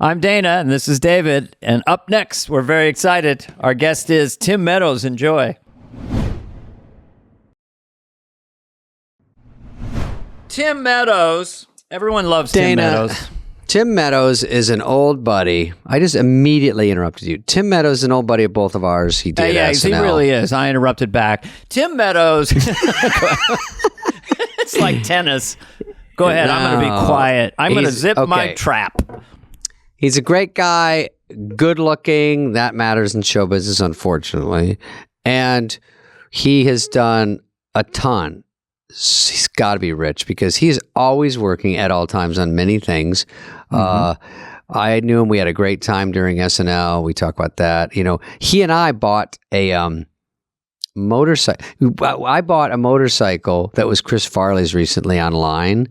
I'm Dana, and this is David. And up next, we're very excited. Our guest is Tim Meadows. Enjoy. Tim Meadows. Everyone loves Tim Meadows. Tim Meadows is an old buddy. I just immediately interrupted you. Tim Meadows is an old buddy of both of ours. He did SNL. He really is. I interrupted back. Tim Meadows. It's like tennis. Go ahead. No, I'm going to be quiet. I'm going to zip my trap. He's a great guy, good looking. That matters in show business, unfortunately. And he has done a ton. He's got to be rich because he's always working at all times on many things. I knew him. We had a great time during SNL. We talk about that. You know, he and I bought a motorcycle. I bought a motorcycle that was Chris Farley's recently online,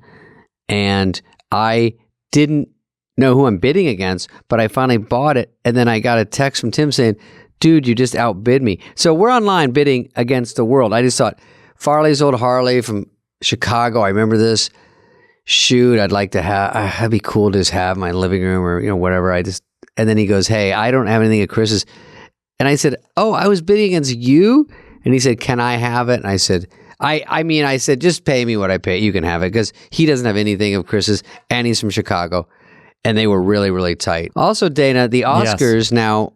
and I didn't know who I'm bidding against, but I finally bought it, and then I got a text from Tim saying, dude, you just outbid me. So we're online bidding against the world. I just thought, Farley's old Harley from Chicago, I remember this. Shoot, I'd like to have, that'd be cool to just have my living room or, you know, whatever. And then he goes, hey, I don't have anything at Chris's. And I said, oh, I was bidding against you? And he said, can I have it? And I said, I said, just pay me what I pay. You can have it, because he doesn't have anything of Chris's, and he's from Chicago. And they were really, really tight. Also, Dana, the Oscars now,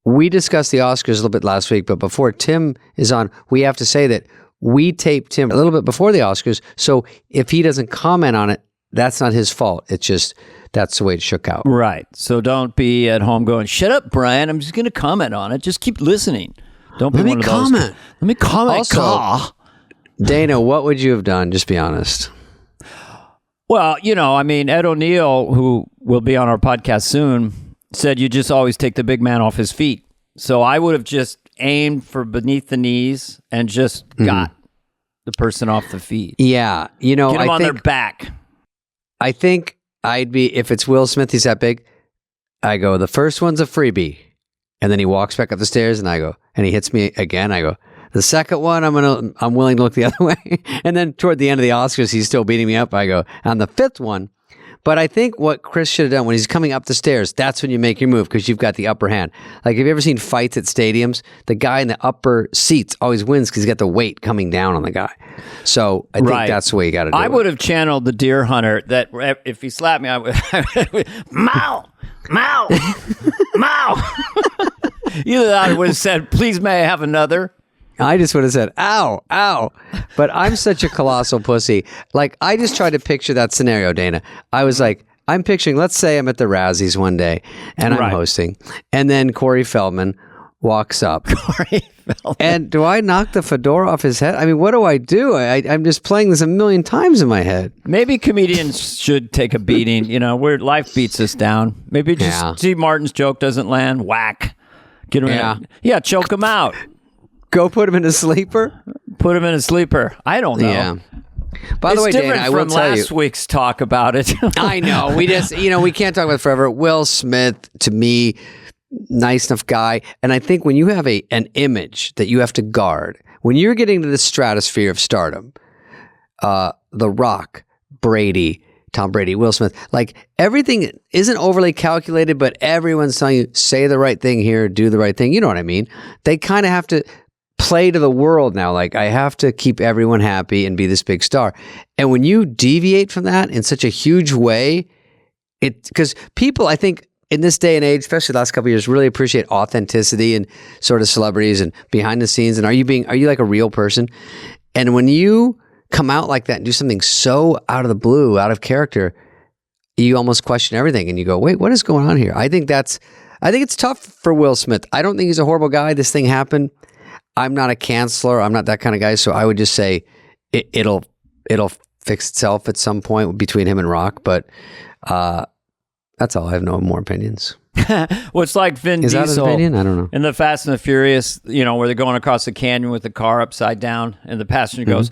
we discussed the Oscars a little bit last week, but before Tim is on, we have to say that we taped Tim a little bit before the Oscars. So if he doesn't comment on it, that's not his fault. It's just, that's the way it shook out. Right. So don't be at home going, shut up, Brian. I'm just going to comment on it. Just keep listening. Don't be one of those. Let me comment. Also, Dana, what would you have done? Just be honest. Well, you know, I mean, Ed O'Neill, who will be on our podcast soon, said you just always take the big man off his feet. So I would have just aimed for beneath the knees and just got the person off the feet. Yeah. You know, get them on their back. I think I'd be, if it's Will Smith, he's that big, I go, the first one's a freebie. And then he walks back up the stairs and I go, and he hits me again. I go, the second one, I'm willing to look the other way. And then toward the end of the Oscars, he's still beating me up. I go, on the fifth one. But I think what Chris should have done when he's coming up the stairs, that's when you make your move, because you've got the upper hand. Like, have you ever seen fights at stadiums? The guy in the upper seats always wins because he's got the weight coming down on the guy. So I think that's the way you got to do it. I would have channeled the deer hunter that if he slapped me, I would, Mow! Mow! Mow! Either that, I would have said, please may I have another? I just would have said, ow, ow. But I'm such a colossal pussy. Like, I just tried to picture that scenario, Dana. I was like, I'm picturing, let's say I'm at the Razzies one day and I'm hosting. And then Corey Feldman walks up. Corey Feldman. And do I knock the fedora off his head? I mean, what do I do? I'm just playing this a million times in my head. Maybe comedians should take a beating, you know, where life beats us down. Maybe just Steve Martin's joke doesn't land, whack. Get him choke him out. Go put him in a sleeper? Put him in a sleeper. I don't know. Yeah. By the way, Dana, I will tell you. It's different from last week's talk about it. I know. We just, we can't talk about it forever. Will Smith, to me, nice enough guy. And I think when you have an image that you have to guard, when you're getting to the stratosphere of stardom, The Rock, Brady, Tom Brady, Will Smith, like everything isn't overly calculated, but everyone's telling you, say the right thing here, do the right thing. You know what I mean? They kind of have to play to the world now. Like, I have to keep everyone happy and be this big star. And when you deviate from that in such a huge way, because people, I think in this day and age, especially the last couple of years, really appreciate authenticity and sort of celebrities and behind the scenes. And are you like a real person? And when you come out like that and do something so out of the blue, out of character, you almost question everything and you go, wait, what is going on here? I think it's tough for Will Smith. I don't think he's a horrible guy. This thing happened. I'm not a canceller. I'm not that kind of guy. So I would just say it'll fix itself at some point between him and Rock. But that's all. I have no more opinions. Well, it's like Vin Diesel. Is that his opinion? I don't know. In the Fast and the Furious, where they're going across the canyon with the car upside down, and the passenger goes,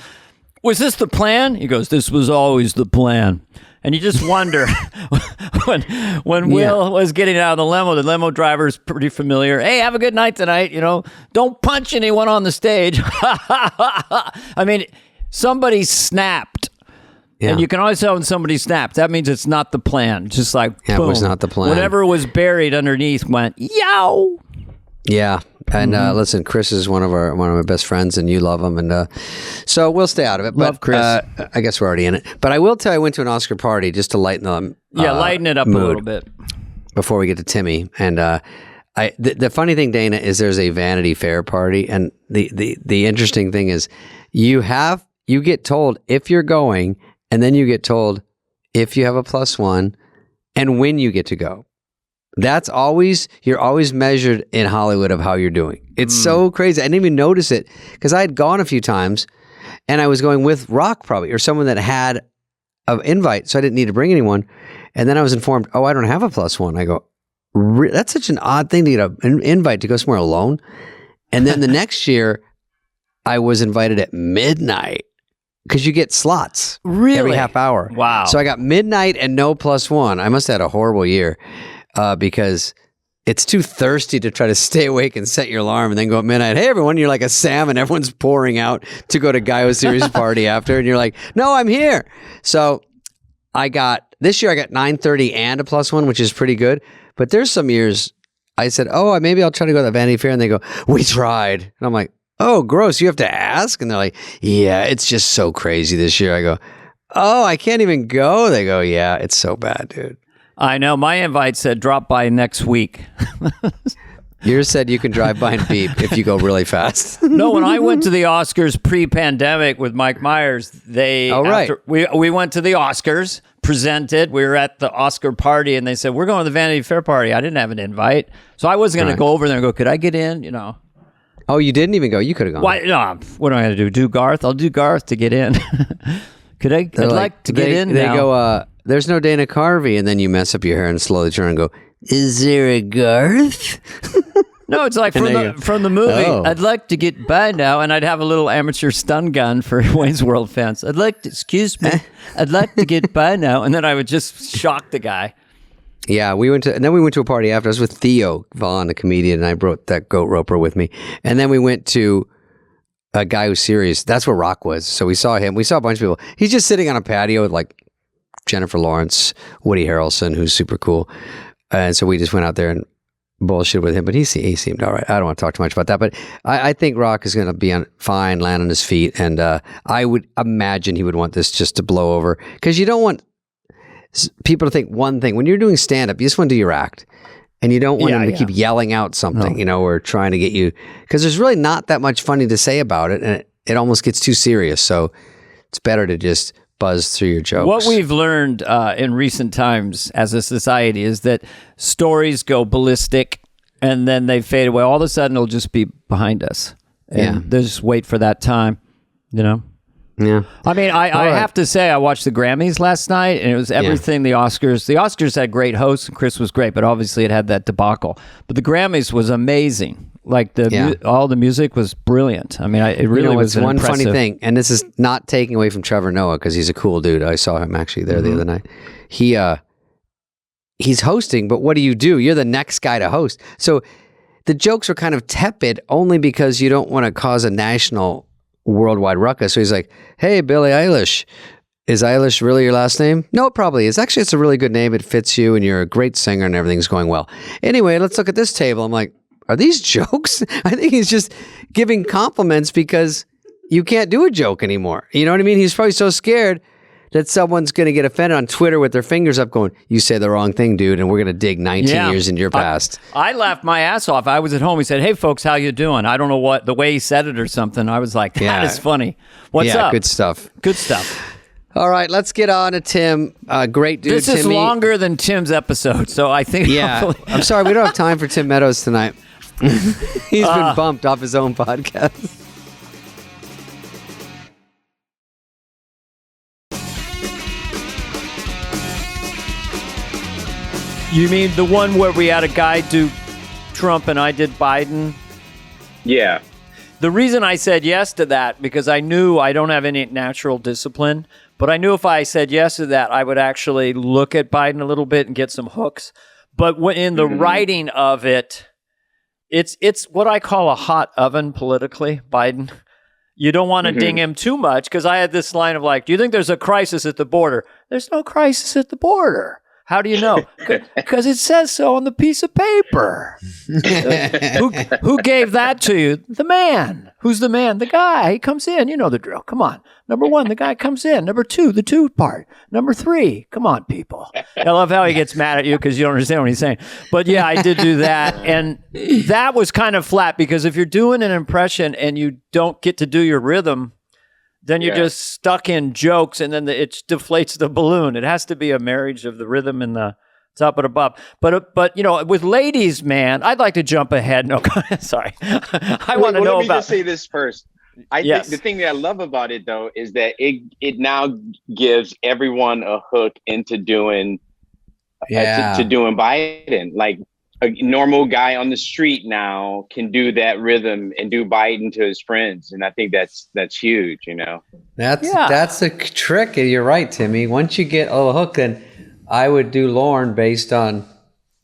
"Was this the plan?" He goes, "This was always the plan." And you just wonder when Will was getting out of the limo driver's pretty familiar. Hey, have a good night tonight. Don't punch anyone on the stage. I mean, somebody snapped Yeah. And you can always tell when somebody snapped. That means it's not the plan. Just like, Yeah, boom. it was not the plan. Whatever was buried underneath went, yow. Yeah. And listen, Chris is one of my best friends, and you love him, and so we'll stay out of it. Love Chris. I guess we're already in it. But I will tell you, I went to an Oscar party just to lighten the Lighten it up mood a little bit. before we get to Timmy. And the funny thing, Dana, is there's a Vanity Fair party, and the interesting thing is you get told if you're going, and then you get told if you have a +1, and when you get to go. You're always measured in Hollywood of how you're doing. It's so crazy. I didn't even notice it because I had gone a few times and I was going with Rock probably or someone that had an invite. So I didn't need to bring anyone. And then I was informed, I don't have a +1. I go, that's such an odd thing to get an invite to go somewhere alone. And then the next year I was invited at midnight because you get slots every half hour. Wow. So I got midnight and no +1. I must have had a horrible year. Because it's too thirsty to try to stay awake and set your alarm and then go at midnight. Hey, everyone, you're like a salmon. Everyone's pouring out to go to Gaio Series party after. And you're like, no, I'm here. So this year I got 9:30 and a +1, which is pretty good. But there's some years I said, maybe I'll try to go to the Vanity Fair. And they go, we tried. And I'm like, oh, gross. You have to ask? And they're like, yeah, it's just so crazy this year. I go, I can't even go. They go, yeah, it's so bad, dude. I know. My invite said drop by next week. Yours said you can drive by and beep if you go really fast. No, when I went to the Oscars pre-pandemic with Mike Myers, we went to the Oscars, presented. We were at the Oscar party, and they said, we're going to the Vanity Fair party. I didn't have an invite. So I wasn't going to go over there and go, could I get in? You know. Oh, you didn't even go? You could have gone. Why? No, what am I going to do? Do Garth? I'll do Garth to get in. I'd like to get in They now. go, there's no Dana Carvey, and then you mess up your hair and slowly turn and go, is there a Garth? No, it's like from the movie. Oh. I'd like to get by now, and I'd have a little amateur stun gun for Wayne's World fans. Excuse me, I'd like to get by now, and then I would just shock the guy. Yeah, we went to a party after. I was with Theo Vaughn, a comedian, and I brought that goat roper with me. And then we went to a guy who's serious. That's where Rock was. So we saw him. We saw a bunch of people. He's just sitting on a patio with like Jennifer Lawrence, Woody Harrelson, who's super cool. And so we just went out there and bullshit with him. But he seemed all right. I don't want to talk too much about that. But I think Rock is going to be fine, land on his feet. And I would imagine he would want this just to blow over. Because you don't want people to think one thing. When you're doing stand-up, you just want to do your act. And you don't want him to keep yelling out something, or trying to get you. Because there's really not that much funny to say about it. And it almost gets too serious. So it's better to just buzz through your jokes. What we've learned in recent times as a society is that stories go ballistic and then they fade away. All of a sudden, it'll just be behind us. And they'll just wait for that time, Yeah. I mean, I have to say, I watched the Grammys last night, and it was everything the Oscars. The Oscars had great hosts, and Chris was great, but obviously it had that debacle. But the Grammys was amazing. Like all the music was brilliant. I mean, it really was one impressive. funny thing, and this is not taking away from Trevor Noah because he's a cool dude. I saw him actually there the other night. He's hosting, but what do? You're the next guy to host. So the jokes are kind of tepid only because you don't want to cause a national worldwide ruckus. So he's like, hey, Billie Eilish. Is Eilish really your last name? No, it probably is. Actually, it's a really good name. It fits you, and you're a great singer, and everything's going well. Anyway, let's look at this table. I'm like, are these jokes? I think he's just giving compliments because you can't do a joke anymore. You know what I mean? He's probably so scared that someone's going to get offended on Twitter with their fingers up going, you say the wrong thing, dude, and we're going to dig 19 years into your past. I laughed my ass off. I was at home. He said, hey, folks, how you doing? I don't know the way he said it or something. I was like, that is funny. What's up? Good stuff. Good stuff. All right, let's get on to Tim. Great dude, This is Timmy. longer than Tim's episode, so I think... Yeah, I'm sorry, we don't have time for Tim Meadows tonight. He's been bumped off his own podcast. You mean the one where we had a guy do Trump and I did Biden? Yeah. The reason I said yes to that, because I knew I don't have any natural discipline, but I knew if I said yes to that, I would actually look at Biden a little bit and get some hooks. But in the writing of it, it's what I call a hot oven politically, Biden. you don't want to ding him too much, because I had this line of like, do you think there's a crisis at the border? There's no crisis at the border. How do you know? Because it says so on the piece of paper. Who gave that to you? The man. Who's the man? The guy. He comes in. You know the drill. Come on. Number 1, the guy comes in. Number 2, the 2 part. Number 3, come on, people. I love how he gets mad at you because you don't understand what he's saying. But yeah, I did do that. And that was kind of flat, because if you're doing an impression and you don't get to do your rhythm, then you're just stuck in jokes, and then it deflates the balloon. It has to be a marriage of the rhythm and the top and the bottom. But you know, with ladies, man, I'd like to jump ahead. No, sorry. I want to know let me about. just say this first. I think the thing that I love about it, though, is that it now gives everyone a hook into doing to doing Biden. Like, a normal guy on the street now can do that rhythm and do Biden to his friends, and I think that's huge. You know, that's the trick. You're right, Timmy. Once you get a hook, then I would do Lorne based on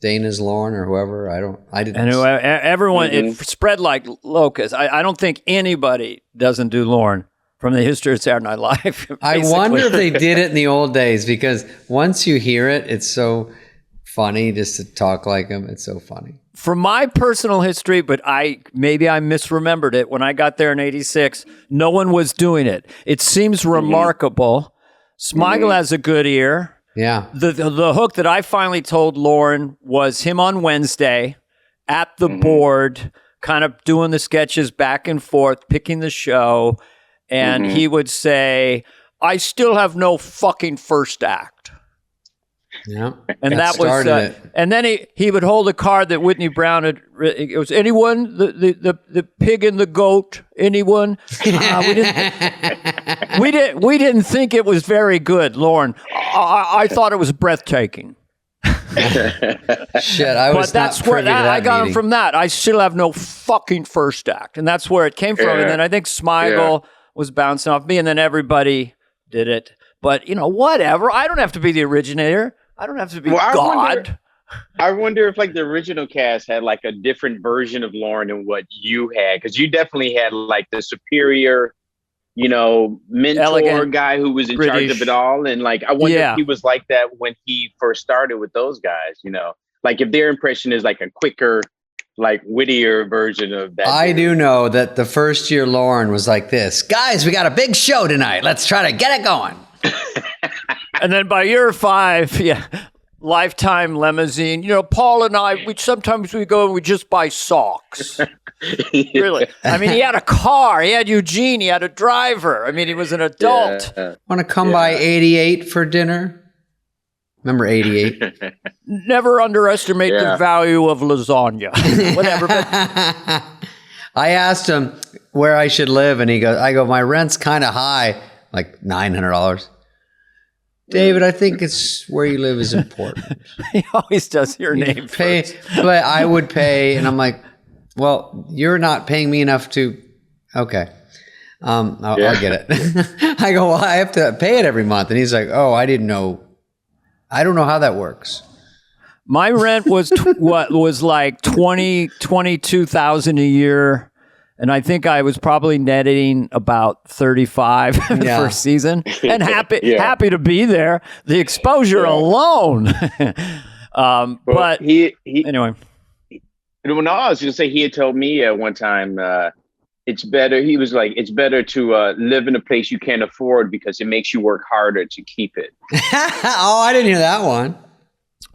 Dana's Lorne or whoever. I didn't. And everyone, it spread like locusts. I don't think anybody doesn't do Lorne from the history of Saturday Night Live. I wonder if they did it in the old days, because once you hear it, it's so funny just to talk like him. It's so funny. From my personal history, but maybe I misremembered it. When I got there in '86, no one was doing it. It seems remarkable. Smigel has a good ear. Yeah. The hook that I finally told Lorne was him on Wednesday at the board, kind of doing the sketches back and forth, picking the show, and he would say, "I still have no fucking first act." Yeah, and that was, and then he would hold a card that Whitney Brown had. It was, anyone, the pig and the goat. Anyone? We didn't think it was very good, Lorne. I thought it was breathtaking. Shit, I was. But that's where I got him from. That I still have no fucking first act, and that's where it came from. And then I think Smigel was bouncing off me, and then everybody did it. But you know, whatever. I don't have to be the originator. I don't have to be God. I wonder if like the original cast had like a different version of Lorne than what you had, because you definitely had like the superior, you know, mentor elegant, guy who was in charge of it all. And like, I wonder if he was like that when he first started with those guys, you know, like if their impression is like a quicker, like wittier version of that. I do know that the first year Lorne was like this. Guys, we got a big show tonight. Let's try to get it going. And then by year 5, Lifetime limousine. You know, Paul and I, sometimes we go and we just buy socks. Really. I mean, he had a car. He had Eugene. He had a driver. I mean, he was an adult. Want to come by 88 for dinner? Remember 88? Never underestimate the value of lasagna. Whatever. But I asked him where I should live, and I go, my rent's kind of high, like $900. David, I think it's where you live is important. He always does your name first. But I would pay, and I'm like, well, you're not paying me enough to, okay. I'll get it. I go, well, I have to pay it every month. And he's like, oh, I didn't know. I don't know how that works. My rent was like $22,000 a year. And I think I was probably netting about 35 in the first season, and happy to be there. The exposure alone. But anyway. No, I was going to say, he had told me at one time, it's better. He was like, it's better to live in a place you can't afford because it makes you work harder to keep it. Oh, I didn't hear that one.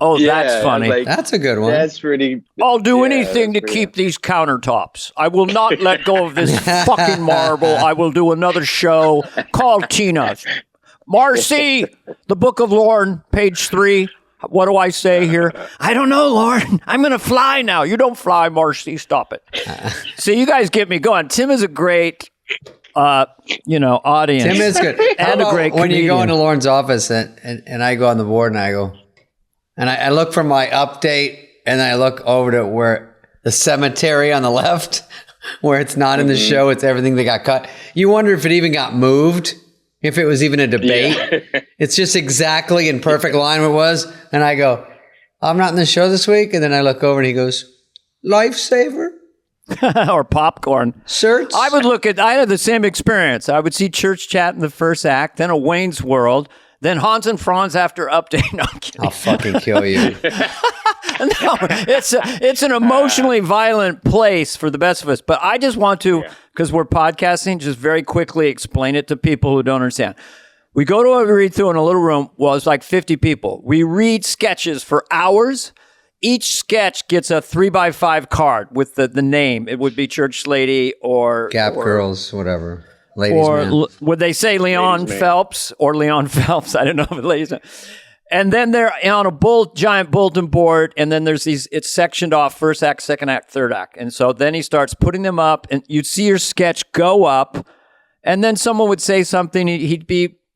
Oh, that's funny. Like, that's a good one. That's pretty. I'll do anything to keep these countertops. I will not let go of this fucking marble. I will do another show called Tina's. Marcy, the Book of Lorne, page 3. What do I say here? I don't know, Lorne. I'm going to fly now. You don't fly, Marcy. Stop it. So you guys get me going. Tim is a great, audience. Tim is good. And a great comedian. When you go into Lorne's office and I go on the board and I go, and I look for my update, and I look over to where the cemetery on the left, where it's not in the show, it's everything that got cut. You wonder if it even got moved, if it was even a debate. Yeah. It's just exactly in perfect line what it was. And I go, I'm not in the show this week. And then I look over and he goes, Lifesaver? or popcorn. Shirts? I had the same experience. I would see Church Chat in the first act, then a Wayne's World, then Hans and Franz after Update. No, I'm kidding. I'll fucking kill you. No, it's an emotionally violent place for the best of us. But I just want to, because we're podcasting, just very quickly explain it to people who don't understand. We go to a read through in a little room. Well, it's like 50 people. We read sketches for hours. Each sketch gets a 3x5 card with the name. It would be Church Lady or Gap Girls, whatever. Ladies Man. Would they say Leon Phelps or Leon Phelps? I don't know if it's ladies man. And then they're on a giant bulletin board, and then there's it's sectioned off: first act, second act, third act. And so then he starts putting them up, and you'd see your sketch go up, and then someone would say something. He'd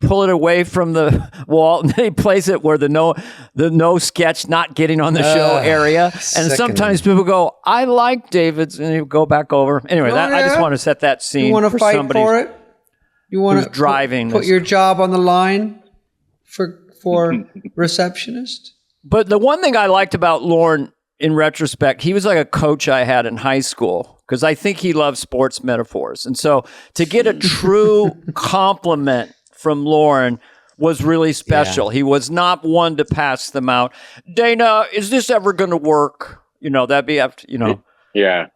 pull it away from the wall, and then he place it where the no sketch not getting on the show area. And sometimes people go, "I like David's," and you go back over. Anyway, I just want to set that scene. You want to fight for it? You want to driving put your job on the line for receptionist? But the one thing I liked about Lorne, in retrospect, he was like a coach I had in high school, because I think he loved sports metaphors. And so to get a true compliment from Lorne was really special. Yeah. He was not one to pass them out. Dana, is this ever going to work? That'd be, Yeah.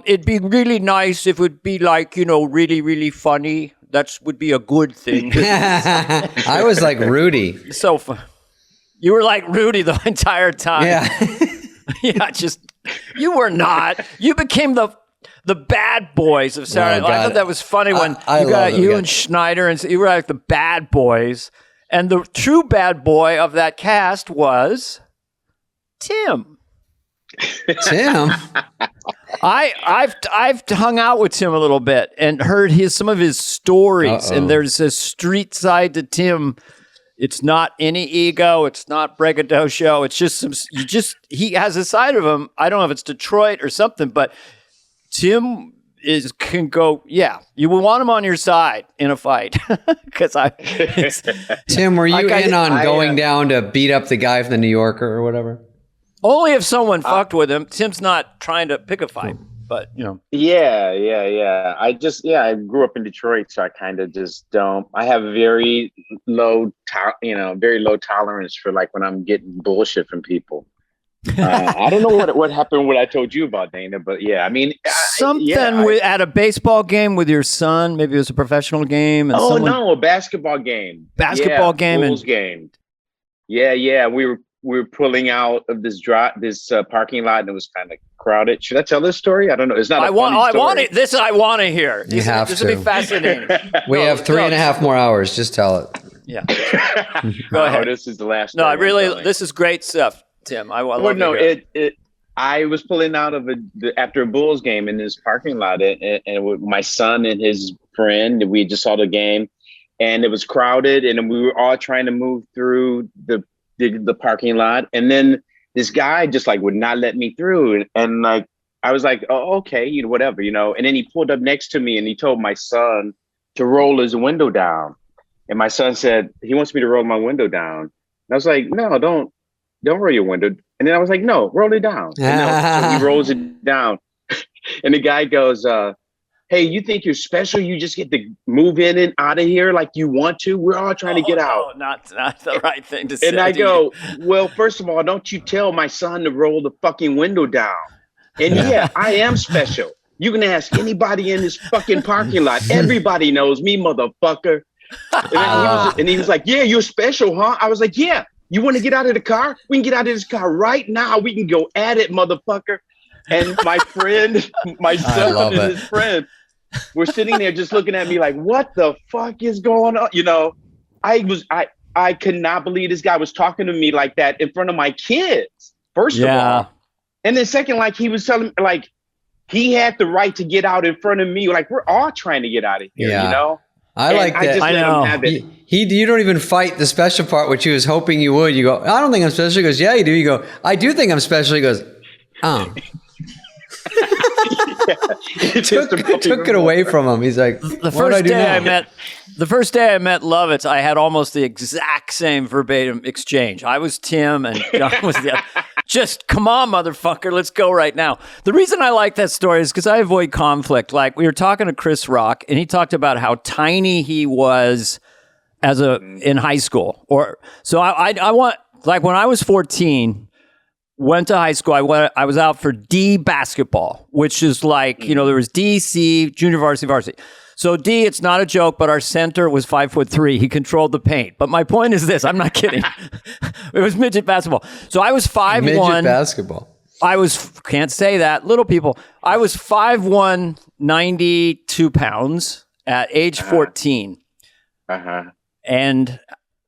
It'd be really nice if it would be like, really, really funny. That would be a good thing. I was like Rudy. So fun. You were like Rudy the entire time. Yeah. Yeah, you were not. You became the bad boys of Saturday Night Live. I thought that was funny when you got you and Schneider, and you were like the bad boys. And the true bad boy of that cast was Tim. Tim? I've hung out with Tim a little bit and heard some of his stories. And there's a street side to Tim. It's not any ego. It's not braggadocio. It's just he has a side of him. I don't know if it's Detroit or something, but Tim can go. Yeah, you will want him on your side in a fight. Because Tim, were you going down to beat up the guy from the New Yorker or whatever? Only if someone fucked with him. Tim's not trying to pick a fight, but Yeah. I grew up in Detroit, so I kind of just don't. I have very low tolerance for like when I'm getting bullshit from people. I don't know what happened. What I told you about Dana, but yeah, I mean at a baseball game with your son. Maybe it was a professional game. And a basketball game. Bulls game. Yeah. We were pulling out of this parking lot, and it was kind of crowded. Should I tell this story? I don't know. It's not. I want it. This I want to hear. This will be fascinating. We have 3.5 more hours. Just tell it. Yeah. Go ahead. This is the last. No, this is great stuff, Tim. I love it. I was pulling out of after a Bulls game in this parking lot, and with my son and his friend, we just saw the game, and it was crowded, and we were all trying to move through the parking lot, and then this guy just like would not let me through, and like I was like, oh, okay, whatever, and then he pulled up next to me and he told my son to roll his window down, and my son said he wants me to roll my window down, and I was like, no, don't roll your window, and then I was like, no, roll it down, so he rolls it down, and the guy goes, hey, you think you're special? You just get to move in and out of here like you want to? We're all trying to get out. No, not the right thing to say. And I go, well, first of all, don't you tell my son to roll the fucking window down. And yeah, I am special. You can ask anybody in this fucking parking lot. Everybody knows me, motherfucker. And he was like, yeah, you're special, huh? I was like, yeah. You want to get out of the car? We can get out of this car right now. We can go at it, motherfucker. And my friend, my son and his friend, we're sitting there just looking at me like, what the fuck is going on? I could not believe this guy was talking to me like that in front of my kids, first of all. And then second, like he was telling me, like he had the right to get out in front of me. Like we're all trying to get out of here, I like that. I know. You don't even fight the special part, which he was hoping you would. You go, I don't think I'm special. He goes, yeah, you do. You go, I do think I'm special. He goes, oh. Took it away from him. He's like, the first day I met Lovitz, I had almost the exact same verbatim exchange. I was Tim and John was the other. Just come on, motherfucker. Let's go right now. The reason I like that story is because I avoid conflict. Like we were talking to Chris Rock, and he talked about how tiny he was in high school. So I want, like when I was 14, went to high school. I was out for D basketball, which is like, there was D, C, junior varsity, varsity. So D, it's not a joke, but our center was 5'3". He controlled the paint. But my point is this: I'm not kidding. It was midget basketball. So I was 5'1". Midget basketball. Can't say that. Little people. I was 5'1", 92 pounds at age 14. And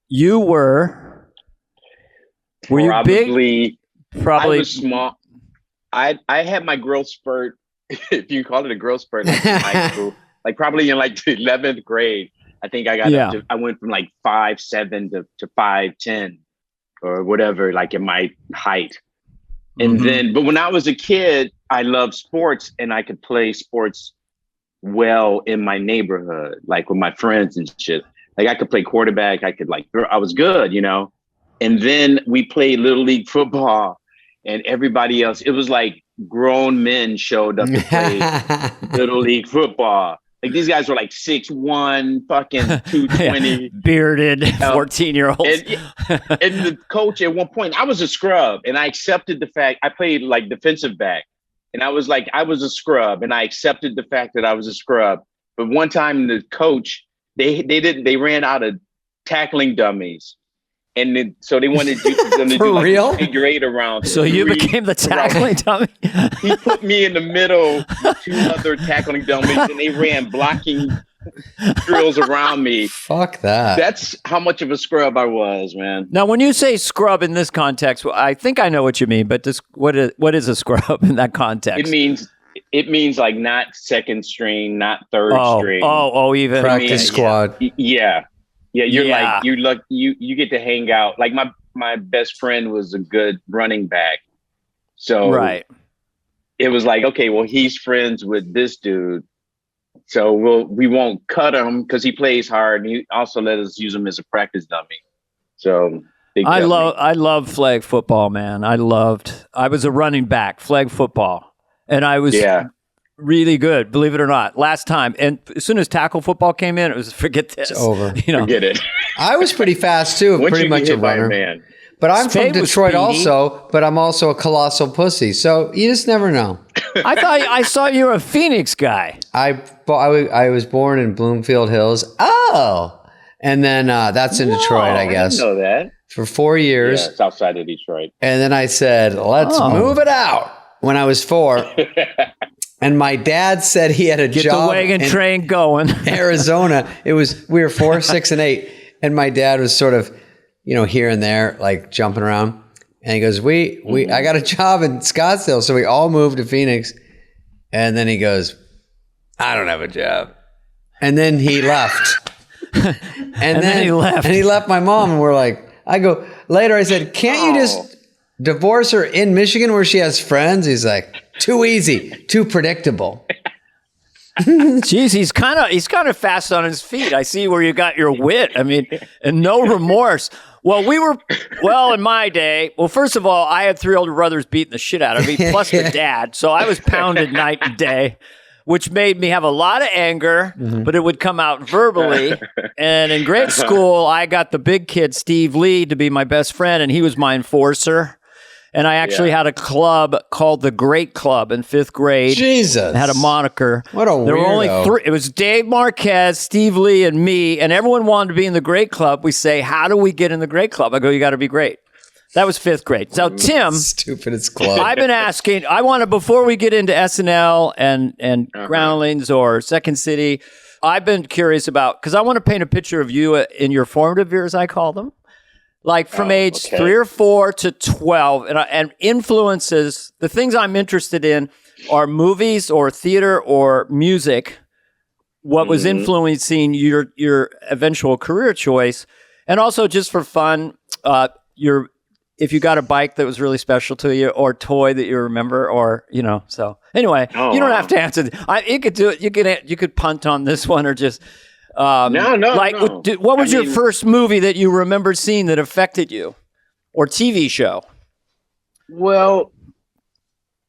you were you big? Probably. I was small. I had my growth spurt, if you call it a growth spurt, like in high school. Like probably in like the 11th grade, I think I got I went from like 5'7" to 5'10" or whatever, like in my height. And then, but when I was a kid, I loved sports and I could play sports well in my neighborhood, like with my friends and shit. Like I could play quarterback. I was good, And then we played Little League football and everybody else, it was like grown men showed up to play Little League football. Like these guys were like 6'1", fucking 220. Bearded 14-year-olds. And the coach at one point, I was a scrub and I accepted the fact I played like defensive back. And I was a scrub and I accepted the fact that I was a scrub. But one time the coach, they ran out of tackling dummies. And so they wanted them to do like a figure eight around. So you became the tackling dummy? He put me in the middle with two other tackling dummies and they ran blocking drills around me. Fuck that. That's how much of a scrub I was, man. Now, when you say scrub in this context, I think I know what you mean, but what is a scrub in that context? It means like not second string, not third string. Even practice squad. Yeah. Yeah, you get to hang out. Like my best friend was a good running back. So it was like, okay, well, he's friends with this dude. So we won't cut him because he plays hard and he also let us use him as a practice dummy. So I love flag football, man. I was a running back, flag football. And I was really good, believe it or not. Last time, and as soon as tackle football came in, it was forget this. It's over. Forget it. I was pretty fast too, pretty much a runner. Man. But I'm Spade from Detroit also, but I'm also a colossal pussy. So you just never know. I thought I saw you were a Phoenix guy. I was born in Bloomfield Hills. Oh, and then that's in Detroit, I guess. I didn't know that. For 4 years. Yeah, it's outside of Detroit. And then I said, let's move it out when I was 4. And my dad said he had a job. Get the wagon train going. Arizona. We were 4, 6, and 8. And my dad was sort of, here and there, like jumping around. And he goes, I got a job in Scottsdale. So we all moved to Phoenix. And then he goes, I don't have a job. And then he left. and then he left. And he left my mom. And I go, later I said, can't you just divorce her in Michigan where she has friends? He's like, too easy, too predictable. Jeez, he's kind of fast on his feet. I see where you got your wit. I mean, and no remorse. Well, in my day, first of all, I had 3 older brothers beating the shit out of me, plus the dad. So I was pounded night and day, which made me have a lot of anger, but it would come out verbally. And in grade school, I got the big kid, Steve Lee, to be my best friend, and he was my enforcer. And I actually had a club called the Great Club in 5th grade. Jesus. It had a moniker. What a weirdo. There were only 3. It was Dave Marquez, Steve Lee, and me. And everyone wanted to be in the Great Club. We say, how do we get in the Great Club? I go, you got to be great. That was 5th grade. So Tim. Stupidest club. I've been asking, before we get into SNL and Groundlings or Second City, I've been curious about, because I want to paint a picture of you in your formative years, I call them. Like from age 3 or 4 to 12, and influences, the things I'm interested in are movies or theater or music, what was influencing your eventual career choice. And also just for fun, if you got a bike that was really special to you or toy that you remember or, so anyway, you don't have to answer. You could do it. You could punt on this one or just... No. What was your first movie that you remember seeing that affected you, or TV show? Well,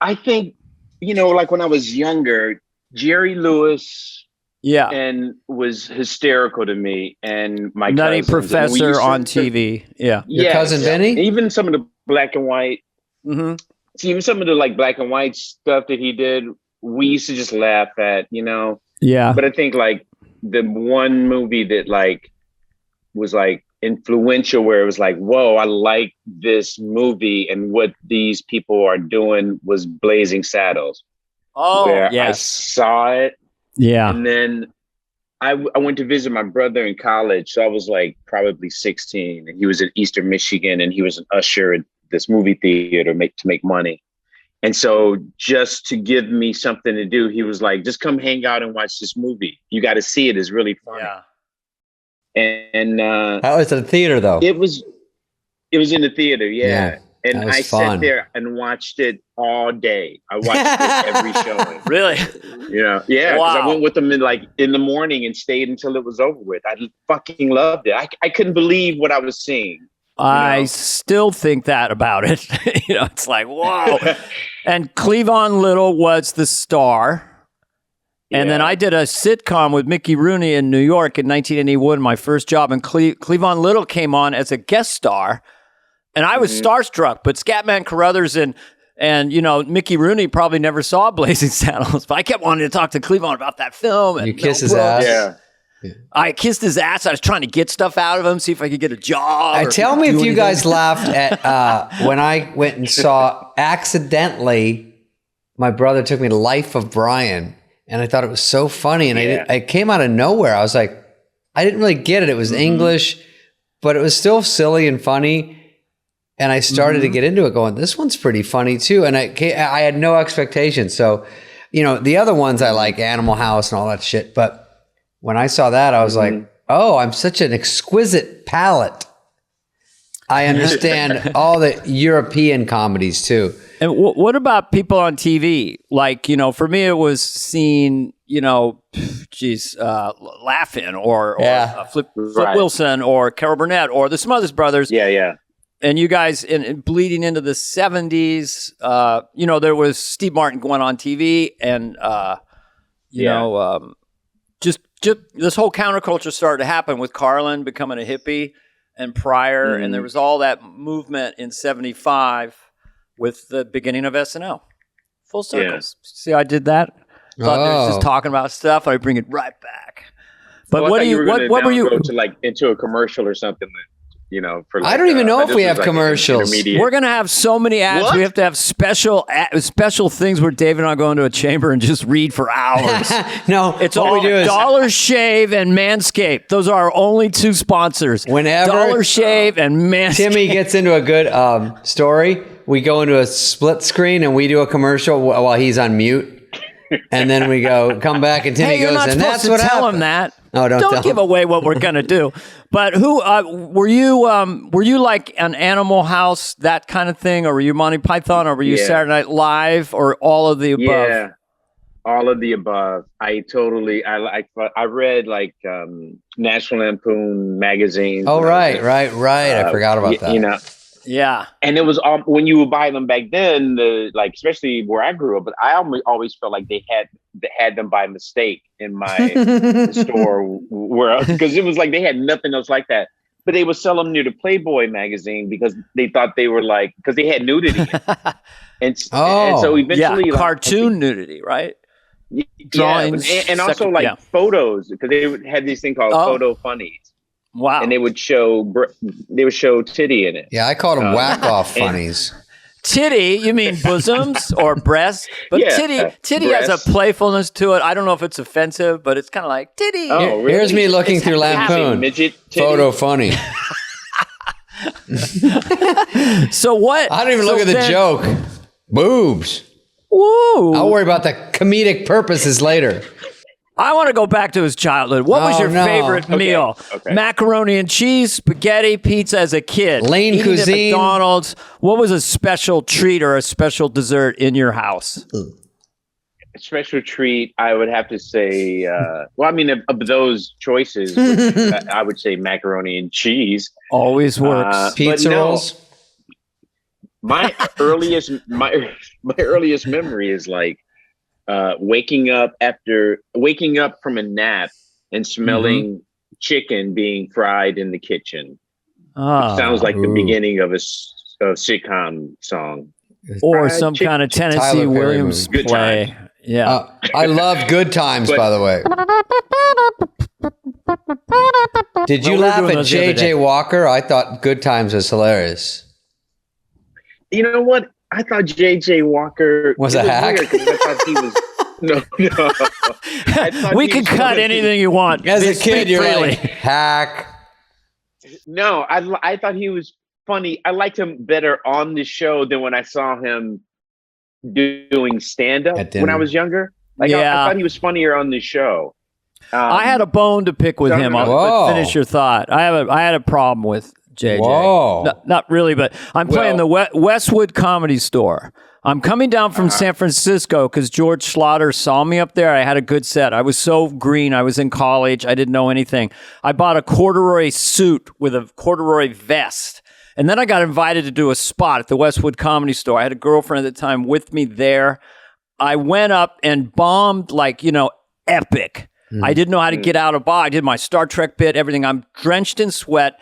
I think, like when I was younger, Jerry Lewis Yeah. and was hysterical to me, and my Nutty cousins. Professor on TV. Yeah. Your cousin Vinny? Even some of the black and white. Mm-hmm. See, even some of the like black and white stuff that he did, we used to just laugh at, Yeah. But I think like the one movie that like was like influential, where it was like, whoa, I like this movie, and what these people are doing, was Blazing Saddles. Oh, where yes. I saw it. Yeah. And then I went to visit my brother in college. So I was like probably 16, and he was in Eastern Michigan, and he was an usher at this movie theater to make money. And so just to give me something to do, he was like, just come hang out and watch this movie. You got to see it. It's really funny. Yeah. And How was it in the theater though? it was in the theater. Yeah. And I fun. sat there and watched it all day. I watched it every showing. Really? Yeah. Because Wow. I went with them in the morning and stayed until it was over with. I fucking loved it. I couldn't believe what I was seeing. I still think that about it. It's like, whoa. And Cleavon Little was the star. And then I did a sitcom with Mickey Rooney in New York in 1981, my first job. And Cleavon Little came on as a guest star. And I was starstruck, but Scatman Carruthers and Mickey Rooney probably never saw Blazing Saddles. But I kept wanting to talk to Cleavon about that film. And you kiss his ass? Yeah. I kissed his ass. I was trying to get stuff out of him, see if I could get a job. Tell me if you guys laughed at when I went and saw accidentally, my brother took me to Life of Brian, and I thought it was so funny. And I came out of nowhere. I was like, I didn't really get it. It was English, but it was still silly and funny. And I started to get into it going, this one's pretty funny too. And I had no expectations. So, the other ones I like, Animal House and all that shit. But when I saw that, I was like, oh, I'm such an exquisite palate. I understand all the European comedies too. And what about people on TV? Like, for me, it was seeing, Laugh-In or Flip Wilson or Carol Burnett or the Smothers Brothers. Yeah. And you guys, in bleeding into the 70s, there was Steve Martin going on TV, and just this whole counterculture started to happen with Carlin becoming a hippie and Pryor, and there was all that movement in 75 with the beginning of SNL. Full circles. Yeah. See, I did that. Thought they were just talking about stuff. I bring it right back. But what do you? What were you? Go to into a commercial or something? For I don't even know if we have commercials. We're gonna have so many ads. What? We have to have special things where Dave and I go into a chamber and just read for hours. No, it's all we do is Dollar Shave and Manscaped. Those are our only two sponsors. Whenever Dollar Shave and Manscaped. Timmy gets into a good story, we go into a split screen and we do a commercial while he's on mute. And then we come back, and Timmy goes, and that's what happened. Tell him that. No, don't give away what we're gonna do. But who were you? Were you like an Animal House, that kind of thing, or were you Monty Python, or were you Saturday Night Live, or all of the above? Yeah, all of the above. I read like National Lampoon magazine. Oh, right. I forgot about that. Yeah, and it was when you would buy them back then, especially where I grew up. But I always felt like they had them by mistake in my store, because it was like they had nothing else like that. But they would sell them near the Playboy magazine because they thought they were because they had nudity, and so eventually cartoon nudity, right? Drawings, and also photos, because they had this thing called photo funnies. Wow. And they would show titty in it. Yeah, I called them whack-off funnies. Titty, you mean bosoms or breasts? But titty has a playfulness to it. I don't know if it's offensive, but it's kind of like titty. Oh, really? Here's me looking through Lampoon. Photo funny. So what? I don't even look at the joke. Boobs. Woo. I'll worry about the comedic purposes later. I want to go back to his childhood. What was your favorite meal? Okay. Macaroni and cheese, spaghetti, pizza as a kid. Lean cuisine. At McDonald's. What was a special treat or a special dessert in your house? A special treat, I would have to say, of those choices, I would say macaroni and cheese. Always works. Pizza rolls? my earliest memory is like waking up from a nap and smelling chicken being fried in the kitchen. It sounds like the beginning of a sitcom song. Or some kind of Tennessee Williams play. Yeah. I love Good Times, by the way. Did you laugh at J.J. Walker? I thought Good Times was hilarious. You know what? I thought J.J. Walker was a hack. I thought he was. No. We can cut anything you want. As a kid, you're like, hack. No, I thought he was funny. I liked him better on the show than when I saw him doing stand-up when I was younger. Like, I thought he was funnier on the show. I had a bone to pick with him. But finish your thought. I had a problem with JJ. Whoa. Not really, but I'm playing the Westwood Comedy Store. I'm coming down from San Francisco because George Schlatter saw me up there. I had a good set. I was so green. I was in college. I didn't know anything. I bought a corduroy suit with a corduroy vest. And then I got invited to do a spot at the Westwood Comedy Store. I had a girlfriend at the time with me there. I went up and bombed like, epic. I didn't know how to get out of bar. I did my Star Trek bit, everything. I'm drenched in sweat.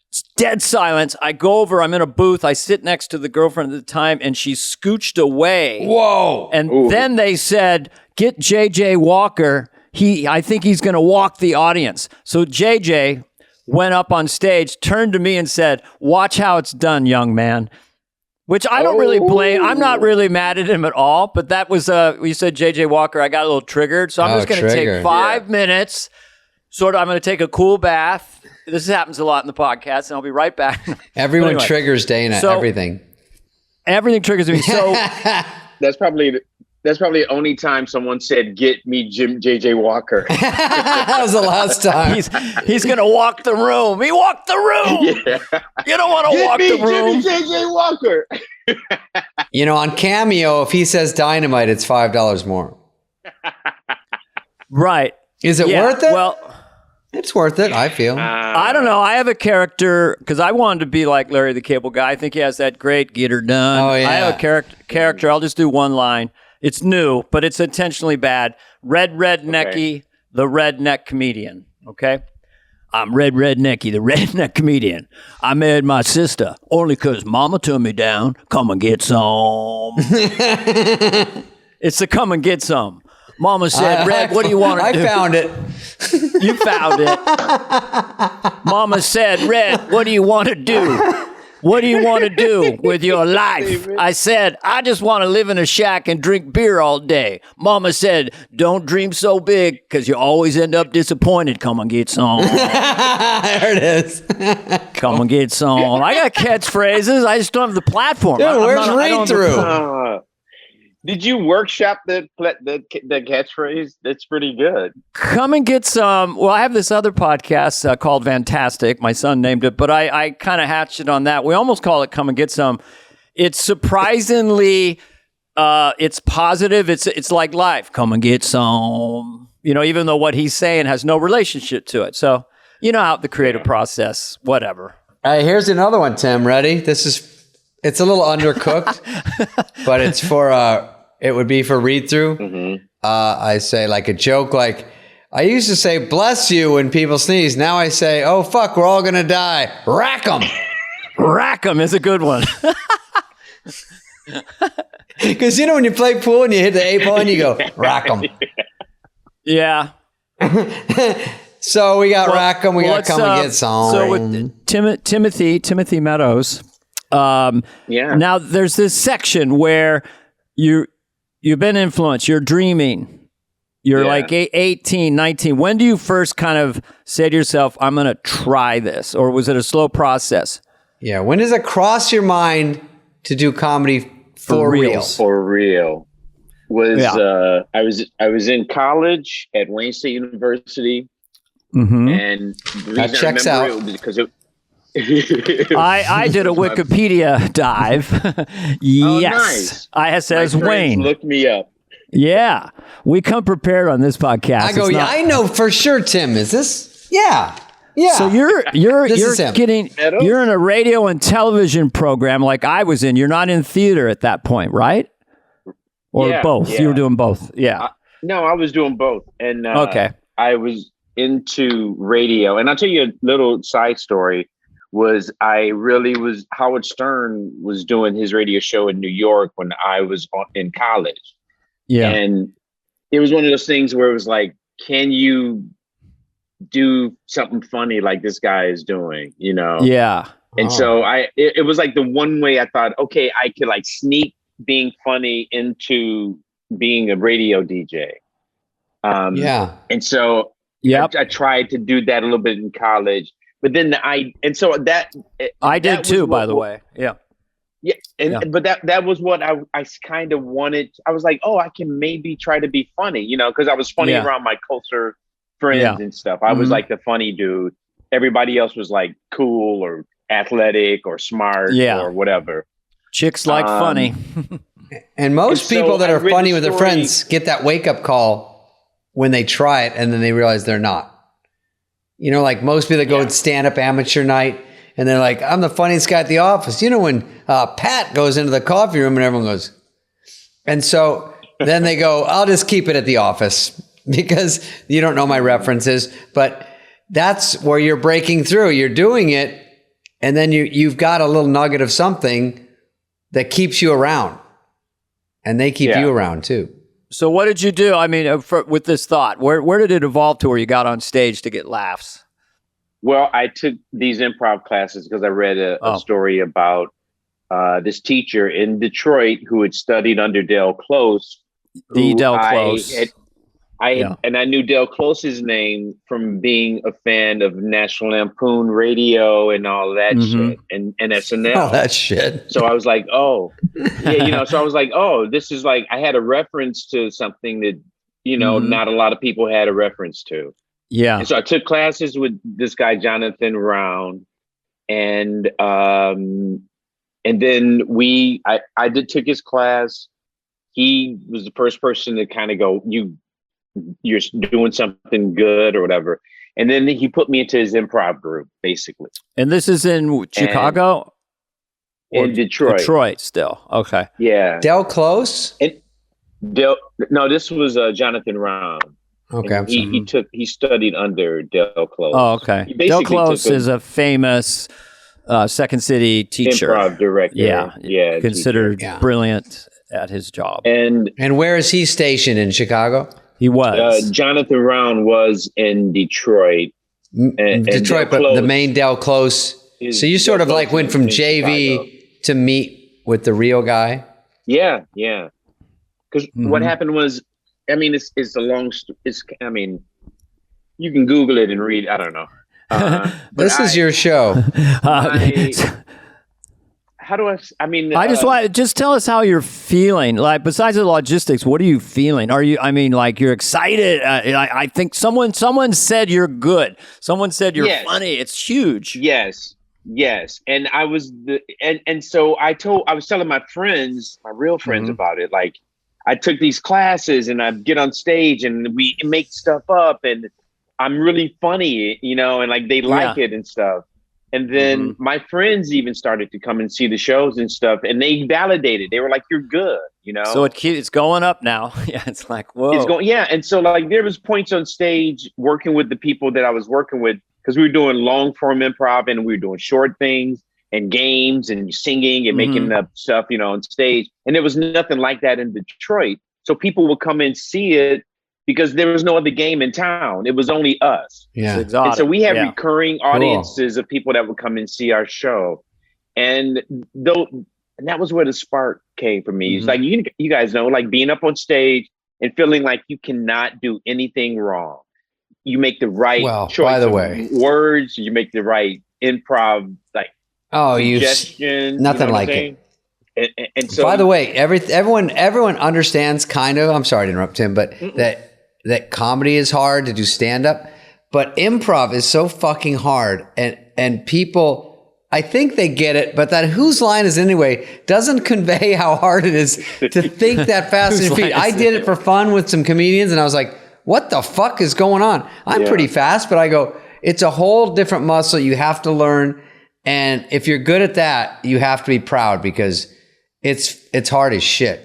It's dead silence. I go over. I'm in a booth. I sit next to the girlfriend at the time, and she's scooched away. Whoa. And then they said, get J.J. Walker. I think he's going to walk the audience. So J.J. went up on stage, turned to me and said, watch how it's done, young man. Which I don't really blame. I'm not really mad at him at all. But that was, you said J.J. Walker. I got a little triggered. So I'm just going to take 5 minutes. I'm going to take a cool bath. This happens a lot in the podcast, and I'll be right back. Everyone triggers Dana. Everything. Everything triggers me. So that's probably the only time someone said, "Get me J.J. Walker." That was the last time. He's going to walk the room. He walked the room. Yeah. You don't want to walk the room. Get me J.J. Walker. On Cameo, if he says dynamite, it's $5 more. Right. Is it worth it? Well, it's worth it, I feel. I don't know. I have a character, because I wanted to be like Larry the Cable Guy. I think he has that great get her done. Oh, yeah. I have a character. I'll just do one line. It's new, but it's intentionally bad. Rednecky, the redneck comedian. Okay? I'm Rednecky, the redneck comedian. I married my sister only because mama turned me down. Come and get some. It's the come and get some. Mama said, Red, what do you want to do? I found it. You found it. Mama said, Red, what do you want to do? What do you want to do with your life? I said, I just want to live in a shack and drink beer all day. Mama said, don't dream so big because you always end up disappointed. Come and get some. There it is. Come and get some. I got catchphrases. I just don't have the platform. Dude, where's read-through? Did you workshop the catchphrase? That's pretty good. Come and get some. Well, I have this other podcast called Fantastic. My son named it, but I kind of hatched it on that. We almost call it Come and Get Some. It's surprisingly, it's positive. It's like life. Come and get some. Even though what he's saying has no relationship to it. So, how the creative process, whatever. All right, here's another one, Tim. Ready? It's a little undercooked, but it's for... It would be for read-through. Mm-hmm. I say like a joke, like I used to say "bless you" when people sneeze. Now I say, "Oh fuck, we're all gonna die." Rack 'em. Rack 'em is a good one. Because when you play pool and you hit the 8-ball and you go rack 'em. Yeah. So we got rack 'em. We got come and get some. So with Timothy Meadows. Now there's this section where you've been influenced, you're dreaming, you're like 18, 19. When do you first kind of say to yourself, I'm going to try this? Or was it a slow process? Yeah. When does it cross your mind to do comedy for real? For real. I was in college at Wayne State University. Mm-hmm. And that checks out. It because I did a Wikipedia dive. Yes. Oh, nice. I says Wayne. Look me up. Yeah. We come prepared on this podcast. I go, I know for sure, Tim. Is this? Yeah. Yeah. So you're getting Meadows? you're in a radio and television program like I was in. You're not in theater at that point, right? Or both? Yeah. You were doing both. Yeah. No, I was doing both, and Okay. I was into radio. And I'll tell you a little side story. Howard Stern was doing his radio show in New York when I was in college. Yeah. And it was one of those things where it was like, can you do something funny like this guy is doing, you know? Yeah. And so it was like the one way I thought, okay, I could like sneak being funny into being a radio DJ. And so I tried to do that a little bit in college, but then I did too, by the way. Yeah. Yeah. But that was what I kind of wanted. I was like, oh, I can maybe try to be funny, you know, because I was funny around my closer friends and stuff. I was like the funny dude. Everybody else was like cool or athletic or smart or whatever. Chicks like funny. And most people that are funny with their friends get that wake up call when they try it and then they realize they're not. You know, like most people that go and stand up amateur night and they're like, I'm the funniest guy at the office. You know, when Pat goes into the coffee room and everyone goes, and so then they go, I'll just keep it at the office because you don't know my references. But that's where you're breaking through. You're doing it. And then you've got a little nugget of something that keeps you around. And they keep you around too. So what did you do? I mean, with this thought, where did it evolve to where you got on stage to get laughs? Well, I took these improv classes because I read a story about this teacher in Detroit who had studied under Del Close. Del Close. And I knew Del Close's name from being a fan of National Lampoon Radio and all that shit and SNL. All that shit. So I was like, so I was like, this is like, I had a reference to something that, you know, not a lot of people had a reference to. Yeah. And so I took classes with this guy, Jonathan Round. And then I took his class. He was the first person to kind of go, you're doing something good or whatever. And then he put me into his improv group, basically. And this is in Chicago? In Detroit. Detroit still. Okay. Yeah. Del Close? No, this was Jonathan Round. Okay. He studied under Del Close. Oh, okay. Del Close is a famous Second City teacher. Improv director. Yeah. Considered brilliant at his job. And where is he stationed in Chicago? He was. Jonathan Round was in Detroit. Detroit, but the main Del Close. So you sort of like went from JV to meet with the real guy? Yeah. Because what happened was, I mean, it's a long, you can Google it and read. I don't know. This is your show. How do I mean, I just tell us how you're feeling. Like, besides the logistics, what are you feeling? Like you're excited? I think someone said you're good. Someone said you're funny. It's huge. Yes. And I was so I was telling my friends, my real friends about it. Like, I took these classes and I get on stage and we make stuff up and I'm really funny, you know, and like they like it and stuff. And then my friends even started to come and see the shows and stuff, and they validated. They were like, "You're good," you know. So it's going up now. Yeah, it's like, whoa. It's going, and so like there was points on stage working with the people that I was working with because we were doing long form improv and we were doing short things and games and singing and making up stuff, you know, on stage. And there was nothing like that in Detroit. So people would come and see it because there was no other game in town. It was only us. Yeah. And so we had recurring audiences of people that would come and see our show. And that was where the spark came for me. It's like, you guys know, like being up on stage and feeling like you cannot do anything wrong. You make the right choice by the way, words. You make the right improv, like suggestion. Nothing like it. And so, by the way, everyone understands kind of. I'm sorry to interrupt, Tim, but that comedy is hard to do stand up, but improv is so fucking hard, and people, I think they get it, but that whose line is anyway doesn't convey how hard it is to think that fast on your feet. I did it for fun with some comedians, and I was like, "What the fuck is going on?" I'm pretty fast, but I go, it's a whole different muscle you have to learn. And if you're good at that, you have to be proud because it's hard as shit.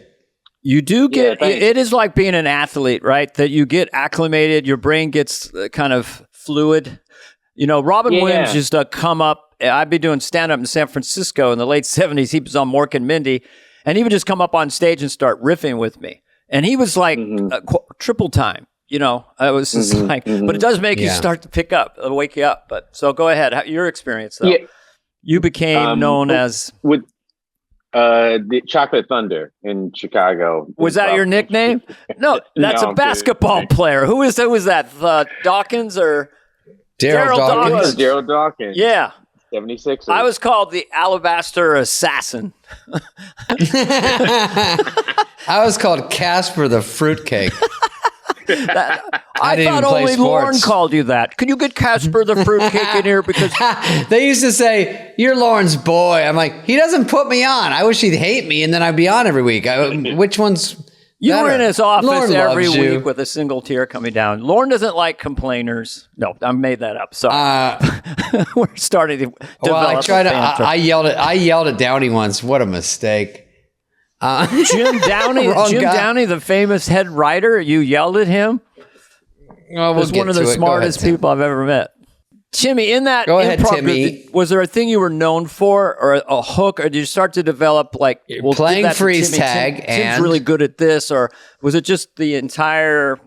You do get, it is like being an athlete, right? That you get acclimated, your brain gets kind of fluid. You know, Robin Williams used to come up, I'd be doing stand-up in San Francisco in the late 70s. He was on Mork and Mindy, and he would just come up on stage and start riffing with me. And he was like triple time, you know. I was just like, but it does make you start to pick up, wake you up. But so go ahead. Your experience, though. Yeah. You became known as... With the Chocolate Thunder in Chicago. Was that your nickname? No, that's a basketball player. Who was that? Dawkins or Daryl Dawkins? Daryl Dawkins. Yeah. 76. I was called the Alabaster Assassin. I was called Casper the Fruitcake. I thought only Lorne called you that. Can you get Casper the Fruitcake in here? Because they used to say, "You're Lorne's boy." I'm like, he doesn't put me on. I wish he'd hate me, and then I'd be on every week. Which one's you better? were in his office Lorne every loves week you. with a single tear coming down. Lorne doesn't like complainers. No, I made that up. Sorry. We're starting to develop. Well, I yelled at Downey once. What a mistake. Jim Downey, the famous head writer, you yelled at him? Well, was one of the smartest people I've ever met. Timmy, in that improv group, was there a thing you were known for or a hook, or did you start to develop like playing freeze tag? Tim's really good at this, or was it just the entire